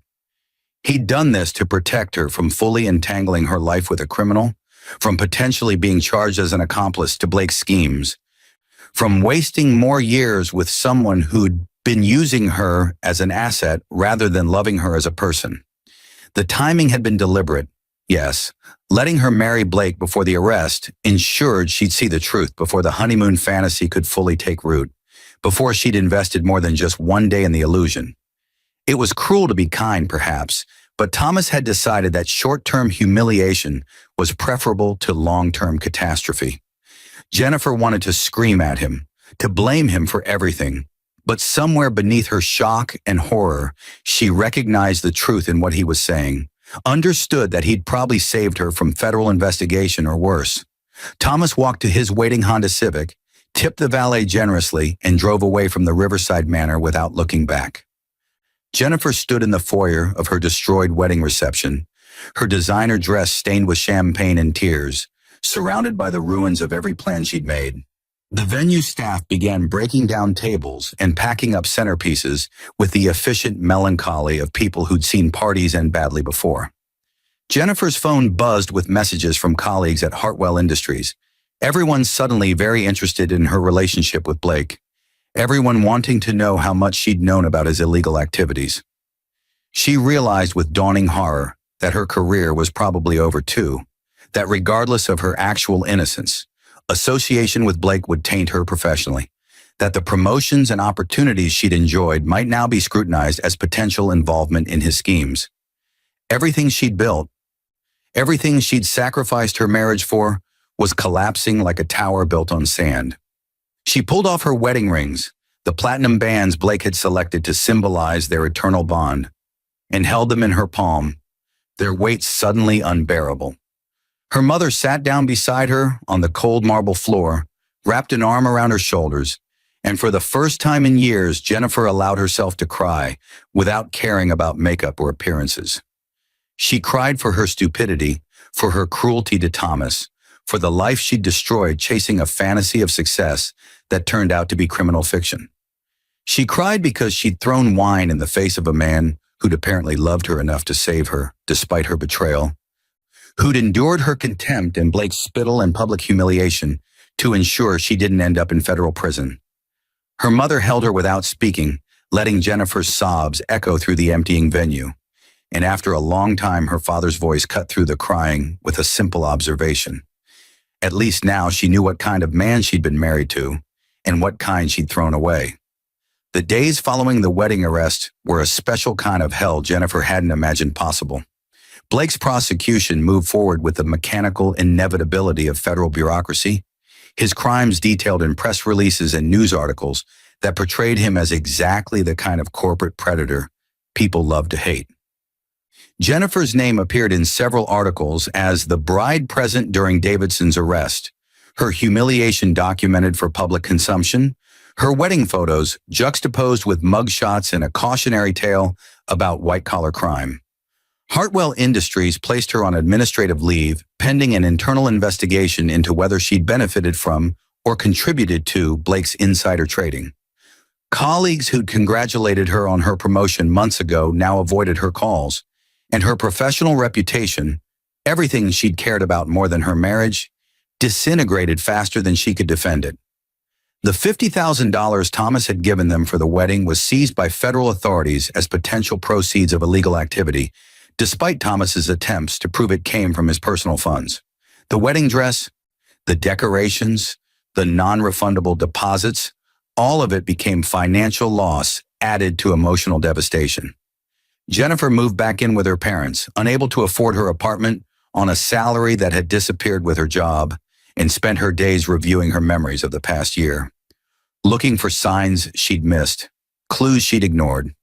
He'd done this to protect her from fully entangling her life with a criminal, from potentially being charged as an accomplice to Blake's schemes, from wasting more years with someone who'd been using her as an asset rather than loving her as a person. The timing had been deliberate, yes. Letting her marry Blake before the arrest ensured she'd see the truth before the honeymoon fantasy could fully take root, before she'd invested more than just one day in the illusion. It was cruel to be kind, perhaps, but Thomas had decided that short-term humiliation was preferable to long-term catastrophe. Jennifer wanted to scream at him, to blame him for everything, but somewhere beneath her shock and horror, she recognized the truth in what he was saying, understood that he'd probably saved her from federal investigation or worse. Thomas walked to his waiting Honda Civic, tipped the valet generously, and drove away from the Riverside Manor without looking back. Jennifer stood in the foyer of her destroyed wedding reception, her designer dress stained with champagne and tears, surrounded by the ruins of every plan she'd made. The venue staff began breaking down tables and packing up centerpieces with the efficient melancholy of people who'd seen parties end badly before. Jennifer's phone buzzed with messages from colleagues at Hartwell Industries, everyone suddenly very interested in her relationship with Blake, everyone wanting to know how much she'd known about his illegal activities. She realized with dawning horror that her career was probably over too, that regardless of her actual innocence, association with Blake would taint her professionally, that the promotions and opportunities she'd enjoyed might now be scrutinized as potential involvement in his schemes. Everything she'd built, everything she'd sacrificed her marriage for, was collapsing like a tower built on sand. She pulled off her wedding rings, the platinum bands Blake had selected to symbolize their eternal bond, and held them in her palm, their weight suddenly unbearable. Her mother sat down beside her on the cold marble floor, wrapped an arm around her shoulders, and for the first time in years, Jennifer allowed herself to cry without caring about makeup or appearances. She cried for her stupidity, for her cruelty to Thomas, for the life she'd destroyed chasing a fantasy of success that turned out to be criminal fiction. She cried because she'd thrown wine in the face of a man who'd apparently loved her enough to save her, despite her betrayal, who'd endured her contempt and Blake's spittle and public humiliation to ensure she didn't end up in federal prison. Her mother held her without speaking, letting Jennifer's sobs echo through the emptying venue. And after a long time, her father's voice cut through the crying with a simple observation. At least now she knew what kind of man she'd been married to and what kind she'd thrown away. The days following the wedding arrest were a special kind of hell Jennifer hadn't imagined possible. Blake's prosecution moved forward with the mechanical inevitability of federal bureaucracy, his crimes detailed in press releases and news articles that portrayed him as exactly the kind of corporate predator people love to hate. Jennifer's name appeared in several articles as the bride present during Davidson's arrest, her humiliation documented for public consumption, her wedding photos juxtaposed with mugshots and a cautionary tale about white-collar crime. Hartwell Industries placed her on administrative leave pending an internal investigation into whether she'd benefited from or contributed to Blake's insider trading. Colleagues who'd congratulated her on her promotion months ago now avoided her calls, and her professional reputation, everything she'd cared about more than her marriage, disintegrated faster than she could defend it. The $50,000 Thomas had given them for the wedding was seized by federal authorities as potential proceeds of illegal activity, despite Thomas's attempts to prove it came from his personal funds. The wedding dress, the decorations, the non-refundable deposits, all of it became financial loss added to emotional devastation. Jennifer moved back in with her parents, unable to afford her apartment, on a salary that had disappeared with her job, and spent her days reviewing her memories of the past year, looking for signs she'd missed, clues she'd ignored.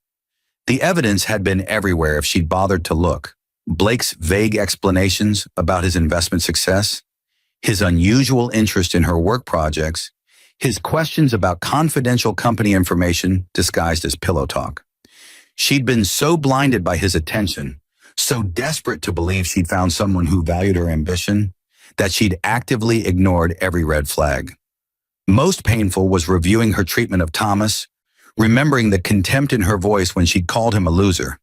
The evidence had been everywhere if she'd bothered to look. Blake's vague explanations about his investment success, his unusual interest in her work projects, his questions about confidential company information disguised as pillow talk. She'd been so blinded by his attention, so desperate to believe she'd found someone who valued her ambition, that she'd actively ignored every red flag. Most painful was reviewing her treatment of Thomas, remembering the contempt in her voice when she'd called him a loser,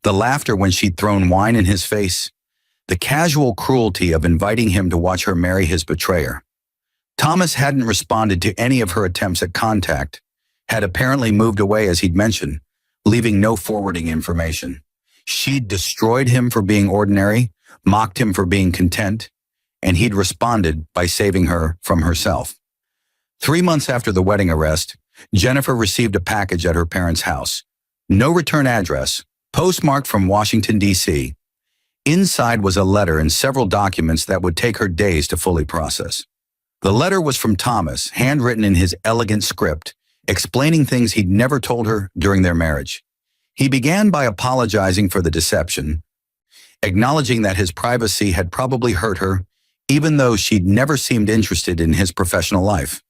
the laughter when she'd thrown wine in his face, the casual cruelty of inviting him to watch her marry his betrayer. Thomas hadn't responded to any of her attempts at contact, had apparently moved away as he'd mentioned, leaving no forwarding information. She'd destroyed him for being ordinary, mocked him for being content, and he'd responded by saving her from herself. 3 months after the wedding arrest, Jennifer received a package at her parents' house. No return address, postmarked from Washington, D.C. Inside was a letter and several documents that would take her days to fully process. The letter was from Thomas, handwritten in his elegant script, explaining things he'd never told her during their marriage. He began by apologizing for the deception, acknowledging that his privacy had probably hurt her, even though she'd never seemed interested in his professional life.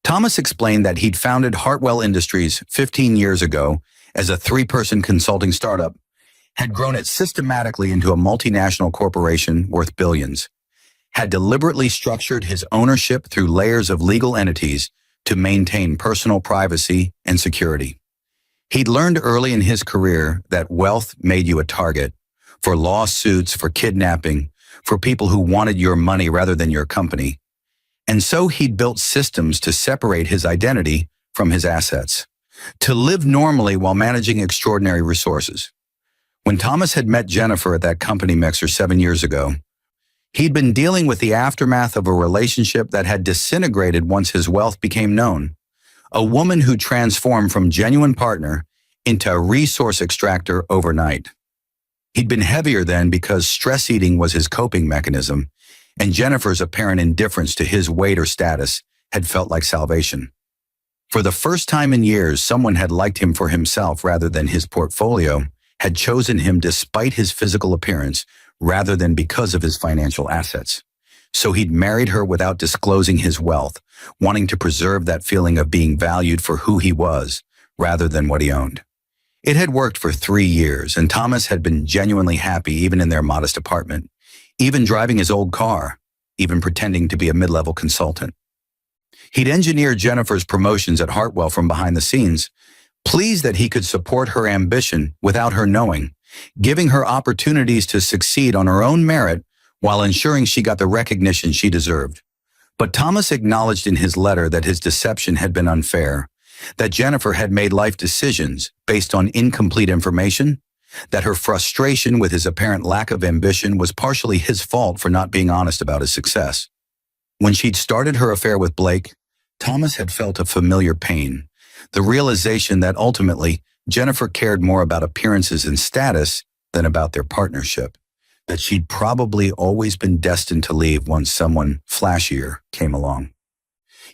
Thomas explained that he'd founded Hartwell Industries 15 years ago as a 3-person consulting startup, had grown it systematically into a multinational corporation worth billions, had deliberately structured his ownership through layers of legal entities to maintain personal privacy and security. He'd learned early in his career that wealth made you a target for lawsuits, for kidnapping, for people who wanted your money rather than your company. And so he'd built systems to separate his identity from his assets, to live normally while managing extraordinary resources. When Thomas had met Jennifer at that company mixer 7 years ago, he'd been dealing with the aftermath of a relationship that had disintegrated once his wealth became known. A woman who transformed from genuine partner into a resource extractor overnight. He'd been heavier then because stress eating was his coping mechanism, and Jennifer's apparent indifference to his weight or status had felt like salvation. For the first time in years, someone had liked him for himself rather than his portfolio, had chosen him despite his physical appearance rather than because of his financial assets. So he'd married her without disclosing his wealth, wanting to preserve that feeling of being valued for who he was rather than what he owned. It had worked for 3 years, and Thomas had been genuinely happy even in their modest apartment, even driving his old car, even pretending to be a mid-level consultant. He'd engineered Jennifer's promotions at Hartwell from behind the scenes, pleased that he could support her ambition without her knowing, giving her opportunities to succeed on her own merit while ensuring she got the recognition she deserved. But Thomas acknowledged in his letter that his deception had been unfair, that Jennifer had made life decisions based on incomplete information, that her frustration with his apparent lack of ambition was partially his fault for not being honest about his success. When she'd started her affair with Blake, Thomas had felt a familiar pain, the realization that ultimately Jennifer cared more about appearances and status than about their partnership, that she'd probably always been destined to leave once someone flashier came along.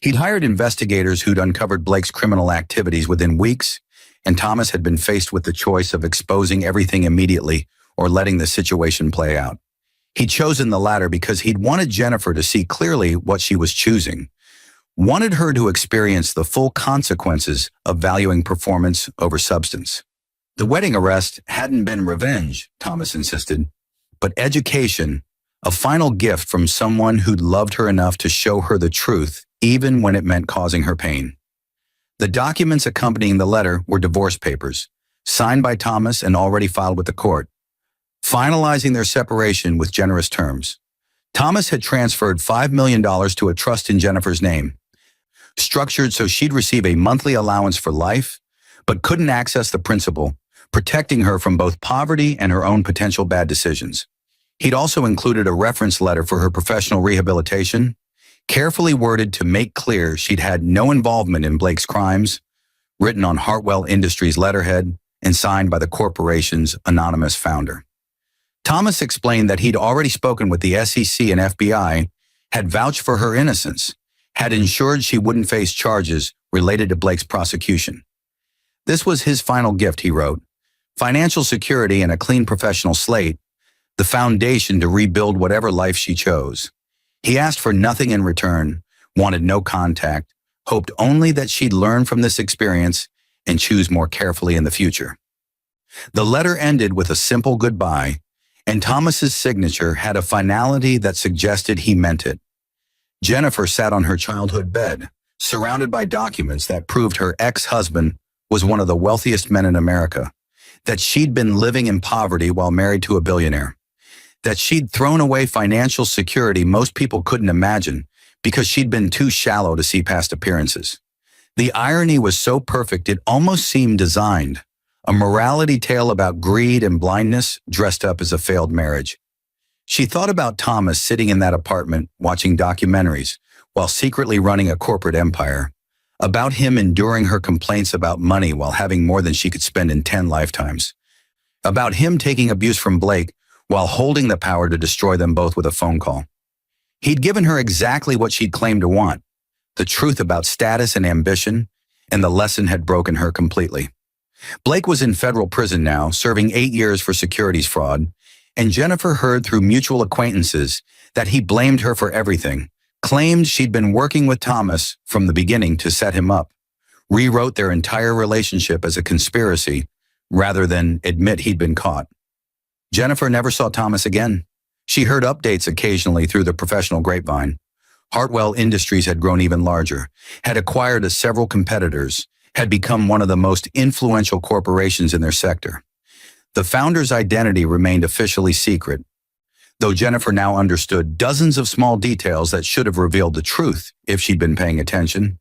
He'd hired investigators who'd uncovered Blake's criminal activities within weeks, and Thomas had been faced with the choice of exposing everything immediately or letting the situation play out. He'd chosen the latter because he'd wanted Jennifer to see clearly what she was choosing, wanted her to experience the full consequences of valuing performance over substance. The wedding arrest hadn't been revenge, Thomas insisted, but education, a final gift from someone who'd loved her enough to show her the truth even when it meant causing her pain. The documents accompanying the letter were divorce papers, signed by Thomas and already filed with the court, finalizing their separation with generous terms. Thomas had transferred $5 million to a trust in Jennifer's name, structured so she'd receive a monthly allowance for life, but couldn't access the principal, protecting her from both poverty and her own potential bad decisions. He'd also included a reference letter for her professional rehabilitation, carefully worded to make clear she'd had no involvement in Blake's crimes, written on Hartwell Industries letterhead, and signed by the corporation's anonymous founder. Thomas explained that he'd already spoken with the SEC and FBI, had vouched for her innocence, had ensured she wouldn't face charges related to Blake's prosecution. This was his final gift, he wrote: financial security and a clean professional slate, the foundation to rebuild whatever life she chose. He asked for nothing in return, wanted no contact, hoped only that she'd learn from this experience and choose more carefully in the future. The letter ended with a simple goodbye, and Thomas's signature had a finality that suggested he meant it. Jennifer sat on her childhood bed, surrounded by documents that proved her ex-husband was one of the wealthiest men in America, that she'd been living in poverty while married to a billionaire, that she'd thrown away financial security most people couldn't imagine because she'd been too shallow to see past appearances. The irony was so perfect it almost seemed designed, a morality tale about greed and blindness dressed up as a failed marriage. She thought about Thomas sitting in that apartment watching documentaries while secretly running a corporate empire, about him enduring her complaints about money while having more than she could spend in 10 lifetimes, about him taking abuse from Blake while holding the power to destroy them both with a phone call. He'd given her exactly what she'd claimed to want, the truth about status and ambition, and the lesson had broken her completely. Blake was in federal prison now, serving 8 years for securities fraud, and Jennifer heard through mutual acquaintances that he blamed her for everything, claimed she'd been working with Thomas from the beginning to set him up, rewrote their entire relationship as a conspiracy rather than admit he'd been caught. Jennifer never saw Thomas again. She heard updates occasionally through the professional grapevine. Hartwell Industries had grown even larger, had acquired several competitors, had become one of the most influential corporations in their sector. The founder's identity remained officially secret, though Jennifer now understood dozens of small details that should have revealed the truth if she'd been paying attention.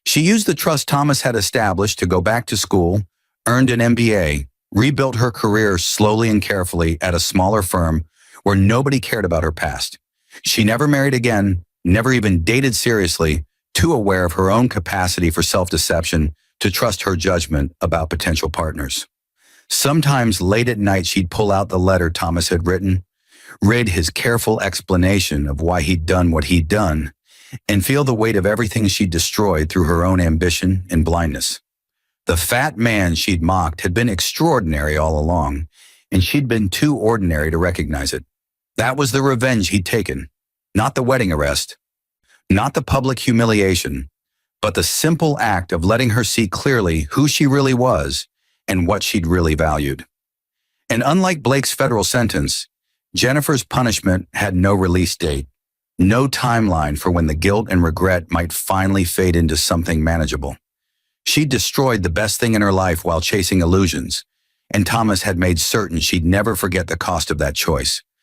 She used the trust Thomas had established to go back to school, earned an MBA, rebuilt her career slowly and carefully at a smaller firm where nobody cared about her past. She never married again, never even dated seriously, too aware of her own capacity for self-deception to trust her judgment about potential partners. Sometimes late at night she'd pull out the letter Thomas had written, read his careful explanation of why he'd done what he'd done, and feel the weight of everything she'd destroyed through her own ambition and blindness. The fat man she'd mocked had been extraordinary all along, and she'd been too ordinary to recognize it. That was the revenge he'd taken, not the wedding arrest, not the public humiliation, but the simple act of letting her see clearly who she really was and what she'd really valued. And unlike Blake's federal sentence, Jennifer's punishment had no release date, no timeline for when the guilt and regret might finally fade into something manageable. She'd destroyed the best thing in her life while chasing illusions, and Thomas had made certain she'd never forget the cost of that choice,